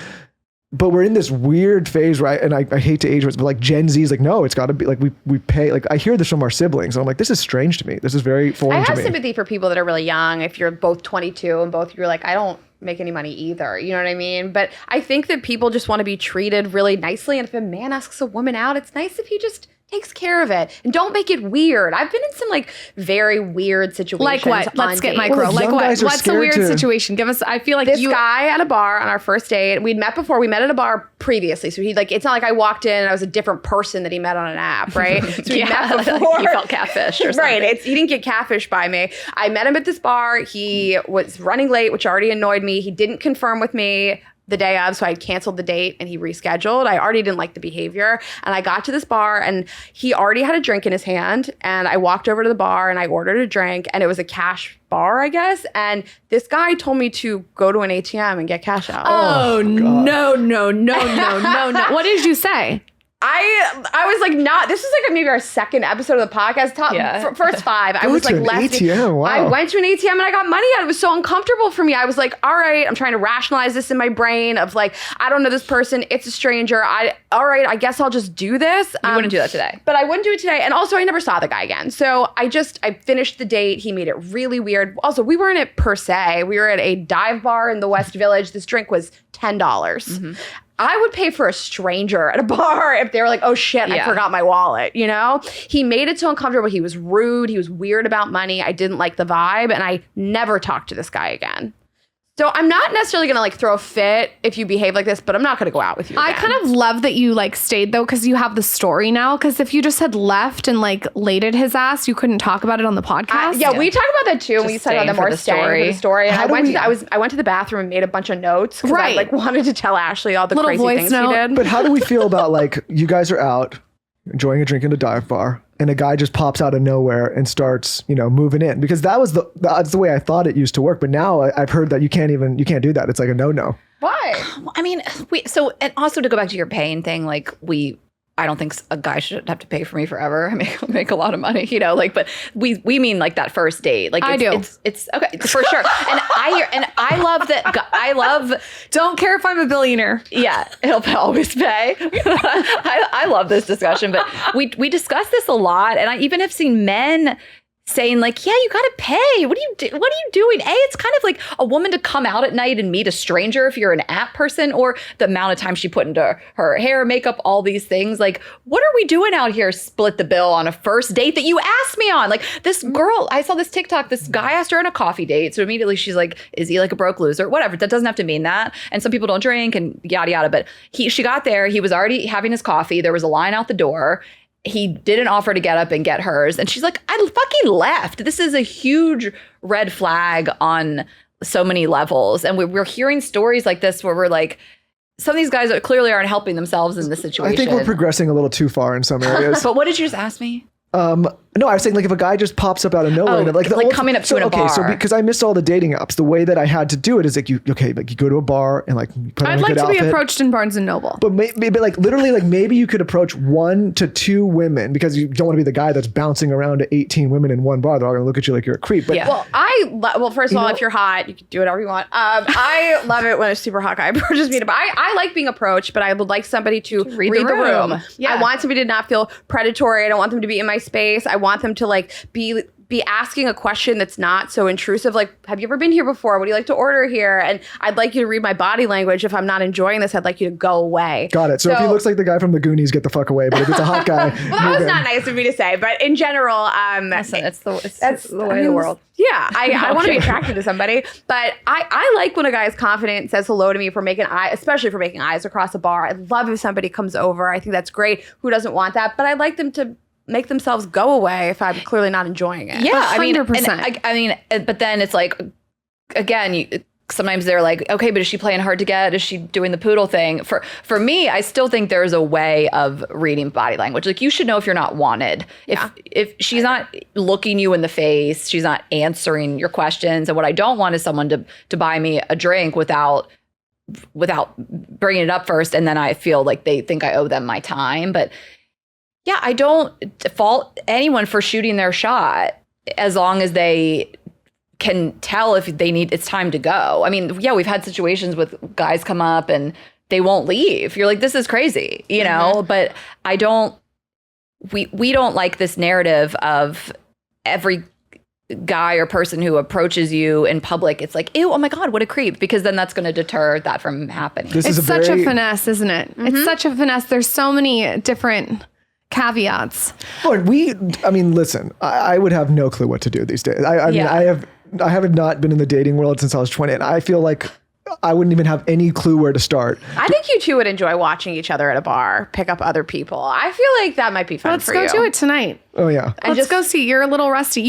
S1: But we're in this weird phase, right? And I hate to age it, but like Gen Z is like, no, it's got to be like we pay. Like I hear this from our siblings. And I'm like, this is strange to me. This is very foreign to me.
S2: I have sympathy for people that are really young. If you're both 22 and both you're like, I don't make any money either. You know what I mean? But I think that people just want to be treated really nicely. And if a man asks a woman out, it's nice if he just takes care of it and don't make it weird. I've been in some like very weird situations.
S3: Like what? Let's get micro.
S1: Well,
S3: like
S1: young
S3: what?
S1: guys are
S3: What's a
S1: scared
S3: weird
S1: to-
S3: situation? Give us. I feel like
S2: This guy at a bar on our first date. We'd met before. We met at a bar previously. So he like, it's not like I walked in and I was a different person that he met on an app, right? So we met before.
S4: You felt catfish or something.
S2: Right. He didn't get catfished by me. I met him at this bar. He was running late, which already annoyed me. He didn't confirm with me the day of, so I canceled the date and he rescheduled. I already didn't like the behavior. And I got to this bar and he already had a drink in his hand. And I walked over to the bar and I ordered a drink, and it was a cash bar, I guess. And this guy told me to go to an ATM and get cash out.
S3: Oh, no. What did you say?
S2: I was like, not. This is like maybe our second episode of the podcast. First 5. I was like,
S1: to an ATM. Wow.
S2: I went to an ATM and I got money out. It was so uncomfortable for me. I was like, all right, I'm trying to rationalize this in my brain of like, I don't know this person. It's a stranger. All right, I guess I'll just do this.
S4: You wouldn't do that today.
S2: But I wouldn't do it today. And also, I never saw the guy again. So I finished the date. He made it really weird. Also, we weren't at per se. We were at a dive bar in the West Village. This drink was $10. Mm-hmm. I would pay for a stranger at a bar if they were like, oh shit, I forgot my wallet, you know? He made it so uncomfortable. He was rude. He was weird about money. I didn't like the vibe. And I never talked to this guy again. So I'm not necessarily going to like throw a fit if you behave like this, but I'm not going to go out with you again.
S3: I kind of love that you like stayed though, because you have the story now. Because if you just had left and like laid at his ass, you couldn't talk about it on the podcast.
S2: We talk about that too. And we talk about the more staying for the story. And I went to the bathroom and made a bunch of notes because I like wanted to tell Ashely all the
S3: little
S2: crazy things we did.
S1: But how do we feel about like you guys are out enjoying a drink in a dive bar and a guy just pops out of nowhere and starts, moving in? Because that's the way I thought it used to work. But now I've heard that you can't do that. It's like a no.
S2: Why?
S4: I mean, and also to go back to your paying thing, like I don't think a guy should have to pay for me forever. I make a lot of money, but we mean like that first date. Like
S3: I do.
S4: It's okay for sure. And I love that.
S3: Don't care if I'm a billionaire.
S4: Yeah, he'll always pay. I love this discussion, but we discuss this a lot, and I even have seen men saying like, yeah, you gotta pay. What are you doing? It's kind of like a woman to come out at night and meet a stranger if you're an app person, or the amount of time she put into her hair, makeup, all these things. Like, what are we doing out here? Split the bill on a first date that you asked me on. Like this girl, I saw this TikTok, this guy asked her on a coffee date. So immediately she's like, is he like a broke loser? Whatever. That doesn't have to mean that. And some people don't drink and yada, yada. But she got there. He was already having his coffee. There was a line out the door. He didn't offer to get up and get hers. And she's like, I fucking left. This is a huge red flag on so many levels. And we're hearing stories like this where we're like, some of these guys clearly aren't helping themselves in this situation.
S1: I think we're progressing a little too far in some areas.
S4: But what did you just ask me?
S1: No, I was saying like if a guy just pops up out of nowhere,
S4: like coming up to in a bar.
S1: So because I missed all the dating apps, the way that I had to do it is like you go to a bar and like you put on a good outfit.
S3: I'd like to be approached in Barnes and Noble.
S1: But maybe like literally like maybe you could approach 1 to 2 women because you don't want to be the guy that's bouncing around to 18 women in one bar. They're all going to look at you like you're a creep. But
S2: well, first of all, if you're hot, you can do whatever you want. I love it when a super hot guy approaches me. I like being approached, but I would like somebody to read the room. Yeah. I want somebody to not feel predatory. I don't want them to be in my space. I want them to like be asking a question that's not so intrusive. Like, have you ever been here before? What do you like to order here? And I'd like you to read my body language. If I'm not enjoying this, I'd like you to go away.
S1: Got it. So if he looks like the guy from the Goonies, get the fuck away. But if it's a hot guy,
S2: well, that was not nice of me to say. But in general,
S4: it's the way of the world.
S2: Yeah, I want to be attracted to somebody, but I like when a guy is confident, says hello to me especially for making eyes across a bar. I love if somebody comes over. I think that's great. Who doesn't want that? But I'd like them to make themselves go away if I'm clearly not enjoying it.
S4: Yeah,
S3: 100%.
S4: I mean, but then it's like, again, sometimes they're like, okay, but is she playing hard to get? Is she doing the poodle thing? For me, I still think there's a way of reading body language. Like you should know if you're not wanted. If she's not looking you in the face, she's not answering your questions. And what I don't want is someone to buy me a drink without bringing it up first, and then I feel like they think I owe them my time. But yeah, I don't fault anyone for shooting their shot as long as they can tell if it's time to go. I mean, yeah, we've had situations with guys come up and they won't leave. You're like, this is crazy, but we don't like this narrative of every guy or person who approaches you in public. It's like, ew, oh my God, what a creep. Because then that's going to deter that from happening.
S3: It's such a finesse, isn't it? Mm-hmm. It's such a finesse. There's so many different caveats.
S1: Lord, listen, I would have no clue what to do these days. I mean, I have not been in the dating world since I was 20, and I feel like I wouldn't even have any clue where to start.
S2: I think you two would enjoy watching each other at a bar, pick up other people. I feel like that might be fun for you.
S3: Let's go do it tonight.
S1: Oh, yeah.
S3: Let's go see. You're a little rusty.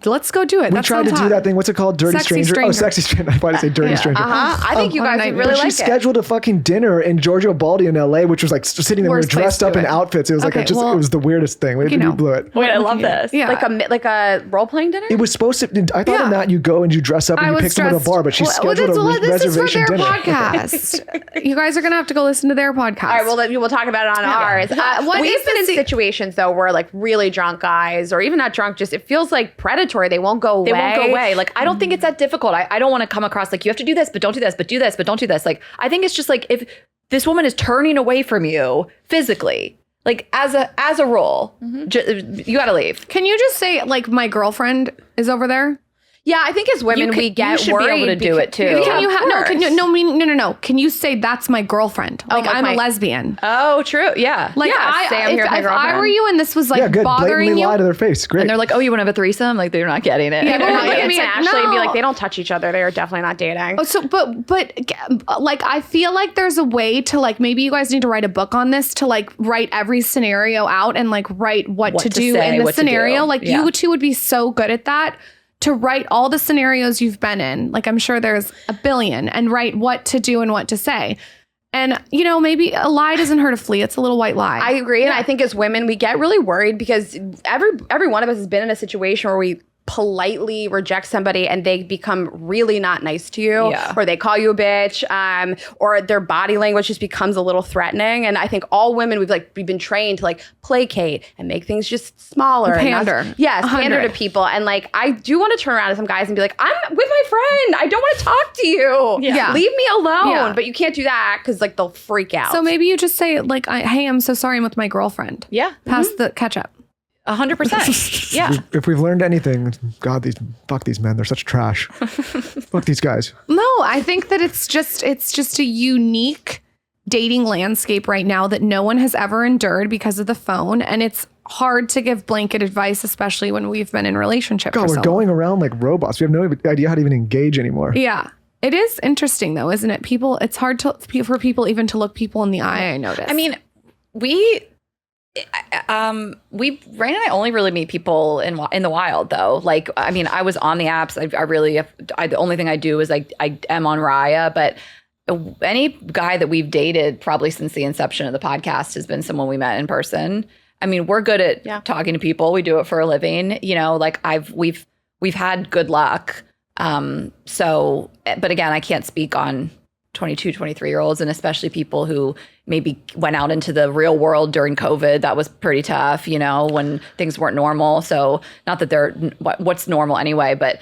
S3: Let's go do it.
S1: We tried to do that thing. What's it called? Dirty
S3: Sexy
S1: Stranger. Oh, Sexy Stranger. I wanted to say Dirty Stranger.
S2: I think you guys would really like it.
S1: She scheduled a fucking dinner in Giorgio Baldi in LA, which was like sitting there dressed up in outfits. It was like it was the weirdest thing. We blew it.
S4: Wait, I love this.
S2: Yeah. Like a role-playing dinner?
S1: It was supposed to. I thought in that you go and you dress up and you pick someone at a bar, but she scheduled a
S3: this is for
S1: reservation
S3: their
S1: dinner.
S3: podcast. You guys are gonna have to go listen to their podcast.
S2: All right, well, we'll talk about it on ours. We've been in situations though where like really drunk guys, or even not drunk, just it feels like predatory. They won't go away.
S4: They won't go away. Like, I don't think it's that difficult. I don't want to come across like you have to do this, but don't do this, but do this, but don't do this. Like, I think it's just like if this woman is turning away from you physically, like as a rule, you got to leave.
S3: Can you just say like my girlfriend is over there?
S2: Yeah, I think as women we get
S4: you should
S2: worried
S4: be able to do it too.
S3: Can you no? Can you say that's my girlfriend? Like
S2: like
S3: I'm
S2: my-
S3: a lesbian.
S4: Oh, true. Yeah.
S3: Like
S2: Sam, here's my
S3: if I
S2: girlfriend.
S3: were you and this was like
S1: Yeah, good.
S3: bothering
S1: Blatantly
S3: you,
S1: lie to their face. Great.
S4: And they're like, oh, you want to have a threesome? Like, they're not getting it.
S3: Yeah,
S2: People
S3: they're
S2: would
S3: not
S2: look at me
S3: getting
S2: and
S3: it.
S2: Ashley and be
S3: No.
S2: like, they don't touch each other. They are definitely not dating.
S3: Oh, so but like I feel like there's a way to like maybe you guys need to write a book on this to like write every scenario out and like write what to do
S4: say,
S3: in the
S4: what to
S3: scenario.
S4: do.
S3: Like
S4: Yeah.
S3: you two would be so good at that. To write all the scenarios you've been in, like I'm sure there's a billion, and write what to do and what to say. And, you know, maybe a lie doesn't hurt a flea. It's a little white lie.
S2: I agree. And I think as women, we get really worried because every one of us has been in a situation where we politely reject somebody and they become really not nice to you,
S4: Yeah.
S2: or they call you a bitch, or their body language just becomes a little threatening. And I think all women, we've been trained to like placate and make things just smaller.
S3: And
S2: And
S3: pander.
S2: yes,
S3: 100.
S2: pander to people. And like, I do want to turn around to some guys and be like, I'm with my friend. I don't want to talk to you.
S3: Yeah.
S2: Leave me alone.
S3: Yeah.
S2: But you can't do that because like they'll freak out.
S3: so maybe you just say like, hey, I'm so sorry I'm with my girlfriend.
S4: Yeah.
S3: Pass the ketchup.
S4: 100%. Yeah.
S1: if we've learned anything, God, fuck these men. They're such trash. Fuck these guys.
S3: No, I think that it's just a unique dating landscape right now that no one has ever endured because of the phone, and it's hard to give blanket advice, especially when we've been in relationships.
S1: God, we're going around like robots. We have no idea how to even engage anymore.
S3: Yeah. It is interesting though, isn't it? It's hard for people even to look people in the eye, I notice.
S4: I mean, Rayna and I only really meet people in the wild though. Like, I mean, I was on the apps. The only thing I do is I am on Raya, but any guy that we've dated probably since the inception of the podcast has been someone we met in person. I mean, we're good at talking to people. We do it for a living, you know, like we've had good luck. So, but again, I can't speak on 22, 23-year-olds, and especially people who maybe went out into the real world during COVID. That was pretty tough, you know, when things weren't normal. So not that they're what's normal anyway, but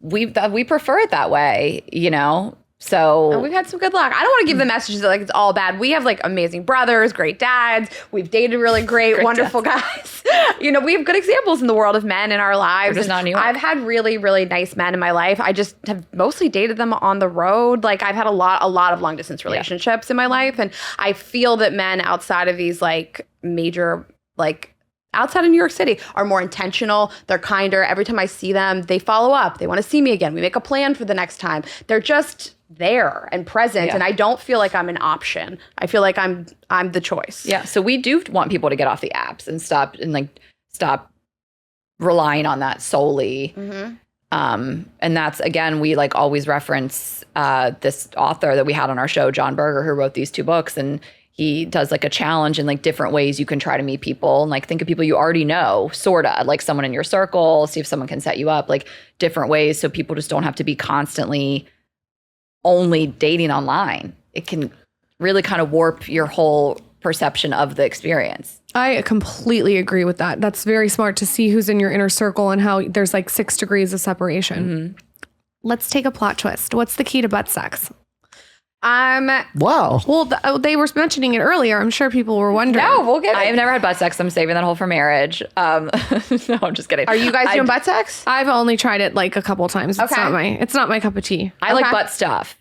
S4: we prefer it that way, you know. So
S2: And we've had some good luck. I don't want to give the messages that like it's all bad. We have like amazing brothers, great dads. We've dated really great wonderful guys. You know, we have good examples in the world of men in our lives.
S4: We're just not in New York.
S2: I've had really, really nice men in my life. I just have mostly dated them on the road. Like I've had a lot of long distance relationships in my life. And I feel that men outside of these like major, like outside of New York City are more intentional. They're kinder. Every time I see them, they follow up. They want to see me again. We make a plan for the next time. They're just there and present. And I don't feel like I'm an option. I feel like I'm the choice.
S4: yeah, so we do want people to get off the apps and stop relying on that solely. And that's, again, we like always reference this author that we had on our show, John Berger, who wrote these 2 books, and he does like a challenge in like different ways you can try to meet people, and like think of people you already know, sorta like someone in your circle, see if someone can set you up, like different ways, so people just don't have to be constantly only dating online. It can really kind of warp your whole perception of the experience.
S3: I completely agree with that. That's very smart to see who's in your inner circle and how there's like 6 degrees of separation. Let's take a plot twist. What's the key to butt sex?
S1: Wow.
S3: Well, they were mentioning it earlier. I'm sure people were wondering.
S2: No, we'll get it.
S4: I have never had butt sex. I'm saving that whole for marriage. No, I'm just kidding.
S2: Are you guys doing butt sex?
S3: I've only tried it like a couple times. It's
S2: Okay.
S3: not my cup of tea.
S4: I like butt stuff.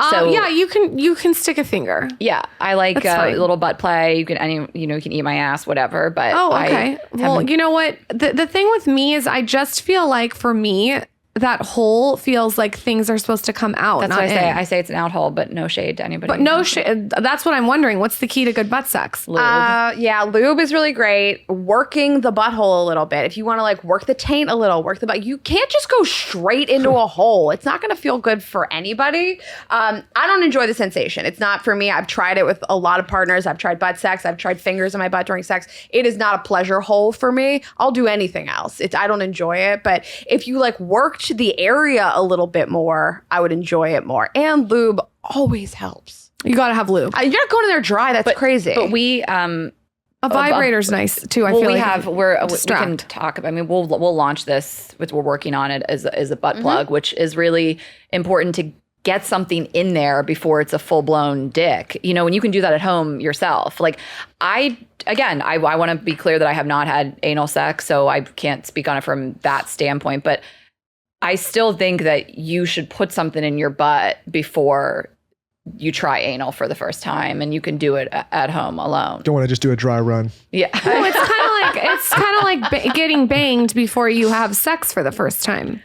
S3: Yeah, you can stick a finger.
S4: Yeah, I like
S3: That's fine.
S4: a little butt play. You can you can eat my ass, whatever. But
S3: Oh, okay. Well, you know what? The thing with me is I just feel like for me, that hole feels like things are supposed to come out.
S4: that's
S3: not
S4: what I say.
S3: in.
S4: I say it's an out hole, but no shade to anybody.
S3: But no shit. That's what I'm wondering. What's the key to good butt sex?
S4: Lube.
S2: Yeah, lube is really great. Working the butthole a little bit. If you want to like work the taint a little, work the butt. You can't just go straight into a hole. It's not going to feel good for anybody. I don't enjoy the sensation. It's not for me. I've tried it with a lot of partners. I've tried butt sex. I've tried fingers in my butt during sex. It is not a pleasure hole for me. I'll do anything else. I don't enjoy it. But if you like worked touch the area a little bit more, I would enjoy it more. And lube always helps.
S3: You got to have lube.
S2: You're not going in there dry. That's crazy.
S4: But we
S3: A vibrator's nice too. I
S4: well,
S3: feel
S4: we
S3: like
S4: have we can talk about. I mean, we'll launch this. We're working on it as a butt plug, which is really important to get something in there before it's a full blown dick. You know, and you can do that at home yourself. Like I want to be clear that I have not had anal sex, so I can't speak on it from that standpoint. But I still think that you should put something in your butt before you try anal for the first time, and you can do it at home alone.
S1: Don't want to just do a dry run.
S4: Yeah.
S3: No, it's kind of like getting banged before you have sex for the first time.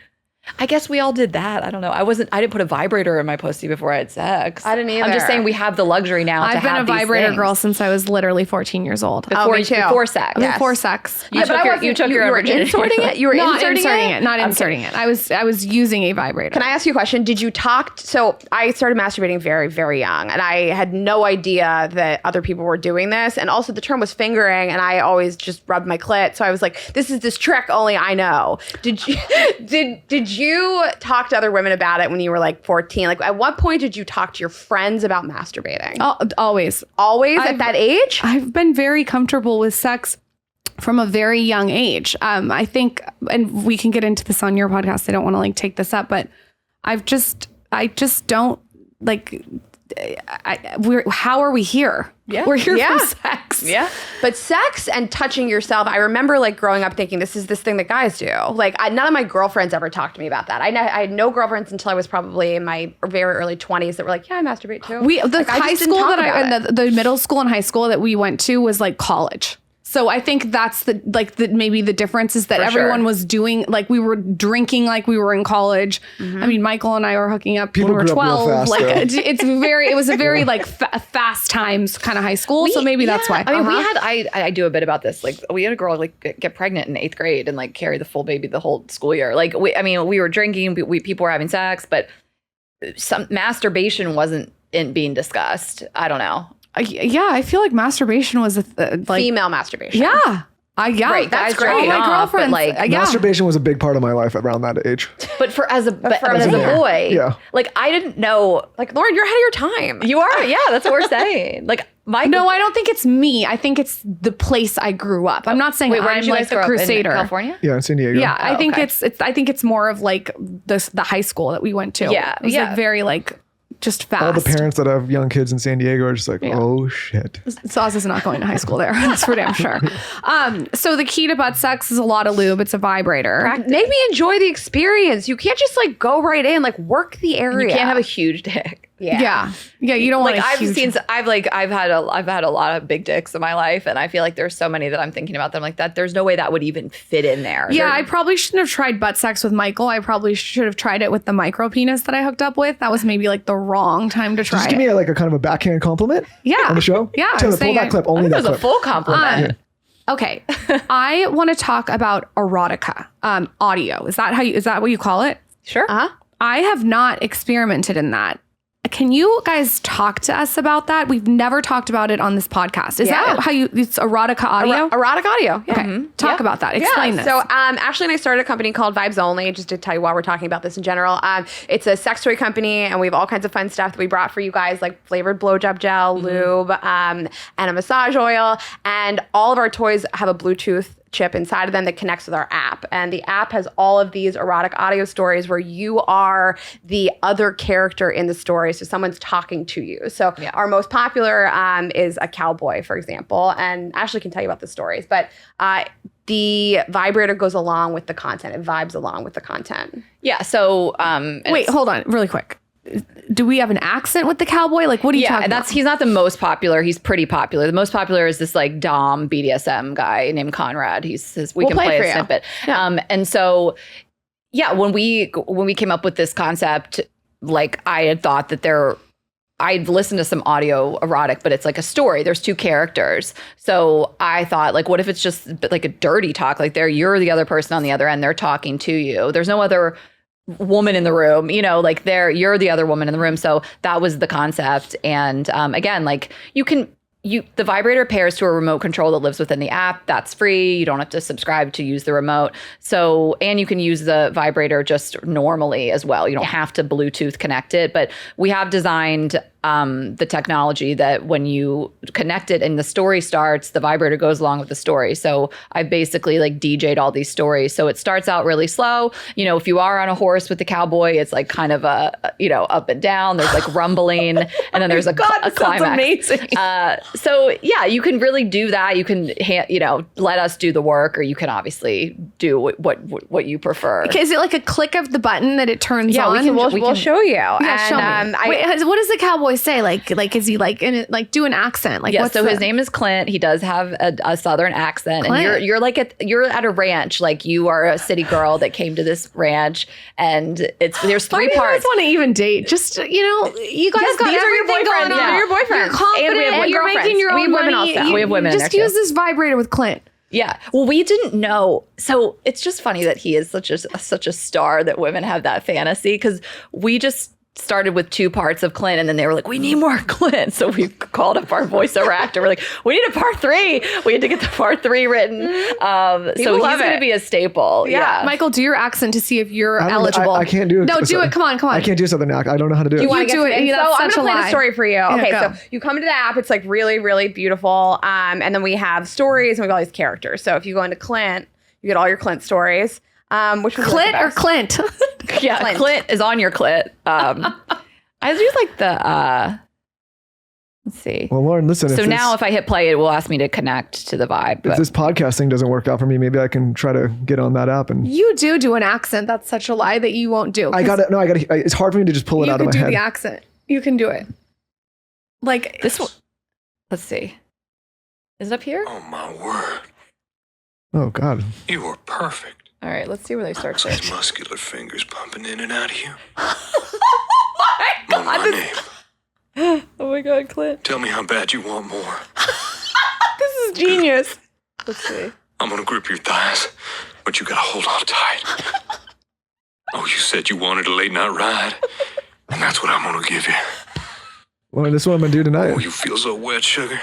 S4: I guess we all did that. I don't know. I didn't put a vibrator in my pussy before I had sex.
S2: I didn't either.
S4: I'm just saying we have the luxury now to
S3: I've been a
S4: have these
S3: vibrator
S4: things.
S3: girl since I was literally 14 years old.
S2: me too.
S4: Before sex.
S2: Yes.
S3: Before sex.
S4: You took your
S2: were
S4: virginity.
S2: inserting it? You were
S3: Not
S2: inserting it?
S3: Not inserting it. I was using a vibrator.
S2: Can I ask you a question? Did you talk? So I started masturbating very, very young, and I had no idea that other people were doing this. And also, the term was fingering, and I always just rubbed my clit. So I was like, "This is this trick only I know." Did you did you talk to other women about it when you were like 14? Like, at what point did you talk to your friends about masturbating?
S3: Always.
S2: Always at that age?
S3: I've been very comfortable with sex from a very young age. I think, and we can get into this on your podcast. I don't want to like take this up, but I just don't like. How are we here?
S4: Yeah.
S3: We're here
S2: Yeah.
S3: for sex.
S4: Yeah.
S2: But sex and touching yourself, I remember like growing up thinking this is this thing that guys do. Like none of my girlfriends ever talked to me about that. I had no girlfriends until I was probably in my very early 20s that were like, yeah, I masturbate too.
S3: The
S2: Like, I
S3: high
S2: just didn't
S3: school
S2: talk
S3: that
S2: about it.
S3: the middle school and high school that we went to was like college. So I think that's maybe the difference is that
S4: For
S3: everyone
S4: sure.
S3: was doing like we were drinking like we were in college. I mean, Michael and I were hooking up
S1: People
S3: when we were
S1: grew up real
S3: 12.
S1: fast,
S3: Like
S1: though.
S3: it was a very like fast times kind of high school. So maybe that's why.
S4: I mean, we had I do a bit about this. Like we had a girl like get pregnant in 8th grade and like carry the full baby the whole school year. Like we were drinking, people were having sex, but some masturbation wasn't being discussed. I don't know.
S3: Yeah, I feel like masturbation was like
S2: Female masturbation.
S3: yeah. Yeah,
S4: Right,
S3: that's
S4: guys
S3: great.
S4: jerking
S3: My
S4: off, but,
S3: girlfriend,
S4: like,
S3: yeah.
S1: Masturbation was a big part of my life around that age.
S4: But as a
S2: teenager.
S4: boy,
S1: Yeah.
S4: like I didn't know.
S2: Like, Lauren, you're ahead of your time.
S4: You are, yeah. That's what we're saying. Like
S3: No, I don't think it's me. I think it's the place I grew up. I'm not saying
S4: Wait, where
S3: I'm
S4: did you
S3: like
S4: guys
S3: the
S4: grow up?
S3: crusader.
S4: In California?
S1: Yeah, in San Diego.
S3: Yeah, I think
S4: okay.
S3: I think it's more of like the high school that we went to.
S4: Yeah,
S3: it was
S4: yeah.
S3: like very like just fast.
S1: All the parents that have young kids in San Diego are just like, oh shit.
S3: Sauce is not going to high school there. That's for damn sure. So the key to butt sex is a lot of lube. It's a vibrator.
S2: Make me enjoy the experience. You can't just like go right in, like work the area.
S4: You can't have a huge dick.
S3: Yeah. You don't want
S4: Like
S3: a
S4: I've had a lot of big dicks in my life, and I feel like there's so many that I'm thinking about them like that. There's no way that would even fit in there.
S3: Yeah, I probably shouldn't have tried butt sex with Michael. I probably should have tried it with the micro penis that I hooked up with. That was maybe like the wrong time to try
S1: Just give me a kind of a backhand compliment
S3: Yeah.
S1: on the show.
S3: Yeah, I'm
S1: Taylor, pull
S3: saying
S1: that clip. Only
S4: It
S1: that
S4: was a
S1: clip.
S4: full compliment.
S3: Okay. I want to talk about erotica audio. Is that what you call it?
S4: Sure.
S3: I have not experimented in that. Can you guys talk to us about that? We've never talked about it on this podcast. Is that how it's erotica audio?
S2: Erotic audio. Yeah.
S3: Okay. Talk about that. Explain this.
S2: So Ashely and I started a company called Vibes Only, just to tell you why we're talking about this in general. It's a sex toy company, and we have all kinds of fun stuff that we brought for you guys, like flavored blowjob gel, lube, and a massage oil. And all of our toys have a Bluetooth chip inside of them that connects with our app. And the app has all of these erotic audio stories where you are the other character in the story. So someone's talking to you. So our most popular is a cowboy, for example. And Ashely can tell you about the stories. But the vibrator goes along with the content. It vibes along with the content.
S4: Yeah. So
S3: Wait, hold on really quick. Do we have an accent with the cowboy? Like, what are you talking about?
S4: He's not the most popular. He's pretty popular. The most popular is this like Dom BDSM guy named Conrad. We can play a snippet. And so, when we came up with this concept, like I had thought that I'd listened to some audio erotic, but it's like a story. There's two characters. So I thought, like, what if it's just like a dirty talk? Like you're the other person on the other end. They're talking to you. There's no other woman in the room, you're the other woman in the room. So that was the concept. And again, like you can the vibrator pairs to a remote control that lives within the app. That's free. You don't have to subscribe to use the remote. So, and you can use the vibrator just normally as well. You don't have to Bluetooth connect it, but we have designed the technology that when you connect it and the story starts, the vibrator goes along with the story. So I basically like DJ'd all these stories. So it starts out really slow. You know, if you are on a horse with the cowboy, it's like kind of up and down. There's like rumbling, and then there's a climax.
S3: Amazing.
S4: So yeah, you can really do that. You can, let us do the work, or you can obviously do what you prefer.
S3: Okay, is it like a click of the button that it turns on?
S2: We'll show you.
S3: Yeah, show me. Wait, what does the cowboy say? Like is he like in it, like do an accent? Like
S4: his name is Clint. He does have a southern accent,
S3: Clint.
S4: and you're at a ranch. Like you are a city girl that came to this ranch, and there's three parts.
S3: You guys want to even date? Just you guys got
S4: these are your
S3: everything going
S4: boyfriends.
S3: on.
S4: Yeah.
S2: Your boyfriends.
S3: You're confident.
S2: And we have
S3: You're making your
S2: girlfriends.
S3: own
S2: We have women
S3: money.
S2: also.
S4: We have women in
S3: Just
S4: there,
S3: use
S4: too.
S3: this vibrator with Clint.
S4: Yeah. Well, we didn't know. So it's just funny that he is such a star that women have that fantasy, because we just started with 2 parts of Clint, and then they were like, we need more Clint. So we called up our voiceover actor. We're like, we need a part 3. We had to get the part 3 written. So he's going to be a staple. Yeah.
S3: Michael, do your accent to see if you're
S1: I don't-
S3: eligible.
S1: I can't do it.
S3: No, do it. Come on.
S1: I can't do Southern accent. I don't know how to do it.
S2: You want to
S3: do
S2: get
S3: it.
S2: it?
S3: Yeah,
S2: So
S3: that's
S2: I'm
S3: such
S2: gonna
S3: a
S2: play
S3: lie.
S2: the story for you.
S3: Yeah,
S2: Okay,
S3: go.
S2: so you come into the app. It's like really, really beautiful. And then we have stories, and we have all these characters. So if you go into Clint, you get all your Clint stories. Which one
S3: Clint or Clint?
S4: Yeah. Clint is on your clit. I use like the, let's see.
S1: Well, Lauren, listen.
S4: So now if I hit play, it will ask me to connect to the vibe.
S1: if
S4: But
S1: this podcast thing doesn't work out for me, maybe I can try to get on that app. And
S3: You do an accent. That's such a lie that you won't do.
S1: I got it. No, I got it. It's hard for me to just pull it
S3: You
S1: out of
S3: can
S1: my
S3: do
S1: head.
S3: the accent. You can do it. Like
S4: this one, let's see. Is it up here?
S5: Oh my word.
S1: Oh God.
S5: You were perfect.
S4: All right, let's see where they start.
S5: Those muscular fingers pumping in and out of you.
S4: God,
S5: My name.
S4: Oh my God, Clint.
S5: Tell me how bad you want more.
S3: this is genius.
S4: Let's see.
S5: I'm gonna grip your thighs, but you gotta hold on tight. Oh, you said you wanted a late night ride, and that's what I'm gonna give you.
S1: Lauren, this is what I'm gonna do tonight.
S5: Oh, you feel so wet, sugar.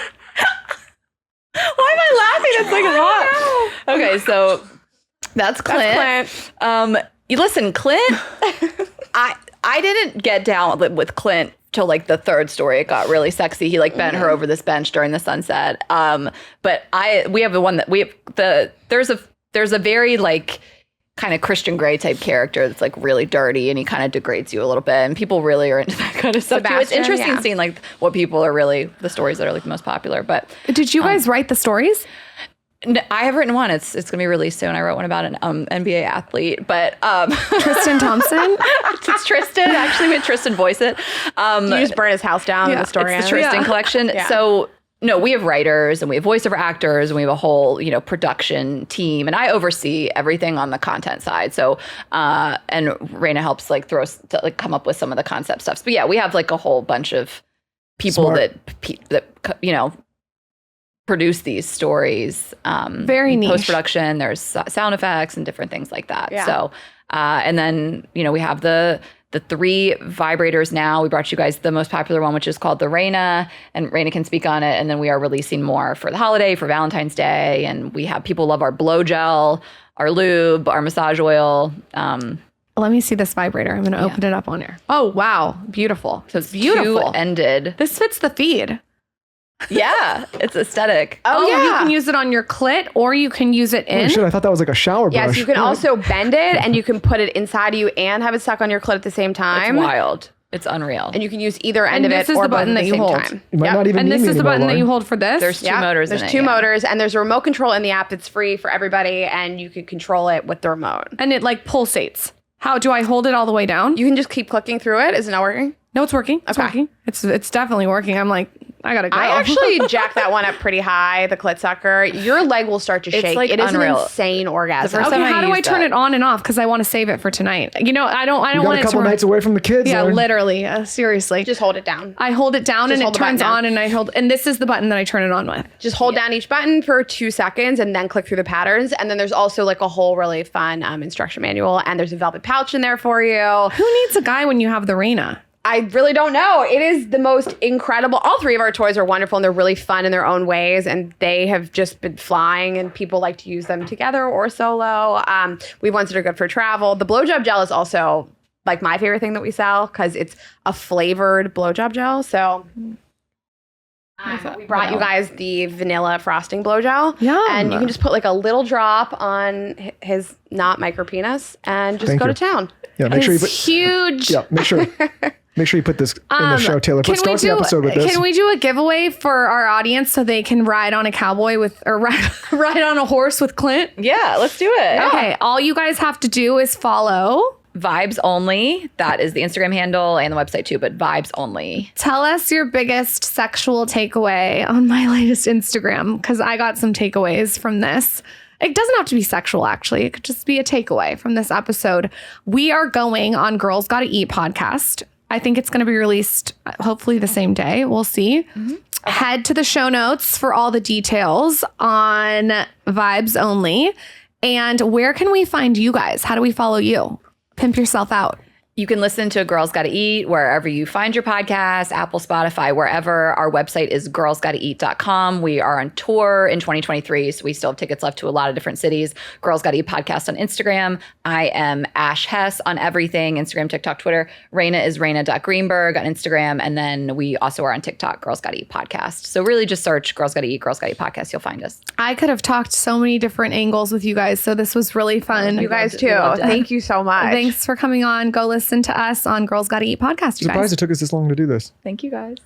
S4: Why am I laughing? It's like hot. Okay, so that's Clint. You listen, Clint. I didn't get down with Clint till like the 3rd story. It got really sexy. He like bent her over this bench during the sunset. But we have the one that there's a very like kind of Christian Grey type character that's like really dirty, and he kind of degrades you a little bit, and people really are into that kind of stuff too. It's
S2: Sebastian,
S4: interesting
S2: yeah.
S4: seeing like what people are really, the stories that are like the most popular. But
S3: Did you guys write the stories?
S4: I have written one. It's going to be released soon. I wrote one about an NBA athlete, but
S3: Tristan Thompson?
S4: it's Tristan. Actually, we had Tristan voice it.
S2: You just burn his house down in the story.
S4: It's the Tristan collection.
S2: Yeah.
S4: So no, we have writers and we have voiceover actors and we have a whole, production team, and I oversee everything on the content side. So, and Rayna helps like come up with some of the concept stuff. But yeah, we have like a whole bunch of people
S1: Smart.
S4: that produce these stories.
S3: Very niche.
S4: Post-production, there's sound effects and different things like that.
S2: Yeah.
S4: So, and then, we have the 3 vibrators now. We brought you guys the most popular one, which is called the Rayna, and Rayna can speak on it. And then we are releasing more for the holiday, for Valentine's Day. And we have people love our blow gel, our lube, our massage oil.
S3: Let me see this vibrator. I'm going to open it up on here. Oh, wow. Beautiful.
S4: So it's
S3: beautiful.
S4: two-ended.
S3: This fits the feed.
S4: Yeah, it's aesthetic.
S3: Oh,
S2: yeah.
S3: You can use it on your clit, or you can use it
S1: Holy
S3: in.
S1: shit, I thought that was like a shower brush.
S2: Yes, you can also bend it, and you can put it inside you and have it stuck on your clit at the same time.
S4: It's wild. It's unreal.
S2: And you can use either end
S3: And
S2: of
S3: this
S2: it
S3: is
S2: or
S3: the
S2: both
S3: button
S2: at
S3: that
S2: the
S3: you
S2: same
S3: hold.
S2: time.
S1: You might
S2: Yep.
S1: not even
S3: And
S1: need
S3: this
S1: me
S3: is the
S1: anymore,
S3: button that
S1: Lauren.
S3: you hold for this.
S4: There's 2 motors
S2: There's
S4: in it.
S2: 2
S4: yeah.
S2: motors, and there's a remote control in the app that's free for everybody, and you can control it with the remote.
S3: And it like pulsates. How do I hold it all the way down?
S2: You can just keep clicking through it. Is it not working?
S3: No, it's working. It's
S2: Okay.
S3: working. It's definitely working. I'm like, I gotta go.
S2: I actually jacked that one up pretty high, the clit sucker. Your leg will start to
S4: It's,
S2: shake.
S4: like,
S2: It is
S4: unreal.
S2: an insane orgasm.
S4: first
S3: Okay,
S4: time I
S3: how do I
S4: used
S3: turn
S4: that.
S3: it on and off? Because I want to save it for tonight. I don't
S1: You got
S3: want
S1: a
S3: it
S1: couple
S3: to.
S1: nights away from the kids.
S3: Yeah,
S1: Lauren.
S3: literally. Seriously.
S2: Just hold it down.
S3: I hold it down
S2: Just
S3: and
S2: hold
S3: it
S2: the button
S3: turns
S2: down.
S3: on, and this is the button that I turn it on with.
S2: Just hold down each button for 2 seconds and then click through the patterns. And then there's also like a whole really fun instruction manual. And there's a velvet pouch in there for you.
S3: Who needs a guy when you have the Rayna?
S2: I really don't know. It is the most incredible. All three of our toys are wonderful and they're really fun in their own ways. And they have just been flying and people like to use them together or solo. We have ones that are good for travel. The blowjob gel is also like my favorite thing that we sell because it's a flavored blowjob gel. So we brought you guys the vanilla frosting blow gel.
S3: Yum.
S2: And you can just put like a little drop on his not micro penis and just go to town.
S1: Yeah, make sure you
S3: It's huge.
S1: Yeah, make sure you put this in the show, Taylor. Start the episode with this.
S3: Can we do a giveaway for our audience so they can ride on a cowboy with, or ride on a horse with Clint?
S4: Yeah, let's do it.
S3: Okay, all you guys have to do is follow
S4: Vibes Only. That is the Instagram handle and the website too, but Vibes Only.
S3: Tell us your biggest sexual takeaway on my latest Instagram, because I got some takeaways from this. It doesn't have to be sexual, actually. It could just be a takeaway from this episode. We are going on Girls Gotta Eat podcast. I think it's going to be released hopefully the same day. We'll see. Mm-hmm. Head to the show notes for all the details on Vibes Only. And where can we find you guys? How do we follow you? Pimp yourself out.
S4: You can listen to Girls Gotta Eat wherever you find your podcast, Apple, Spotify, wherever. Our website is girlsgottaeat.com. We are on tour in 2023, so we still have tickets left to a lot of different cities. Girls Gotta Eat podcast on Instagram. I am Ash Hess on everything, Instagram, TikTok, Twitter. Rayna is Rayna.Greenberg on Instagram. And then we also are on TikTok, Girls Gotta Eat podcast. So really just search Girls Gotta Eat podcast. You'll find us.
S3: I could have talked so many different angles with you guys, so this was really fun.
S2: You guys too. Thank you so much.
S3: Thanks for coming on. Go listen to us on Girls Gotta Eat podcast, you guys.
S1: Surprised it took us this long to do this.
S4: Thank you guys.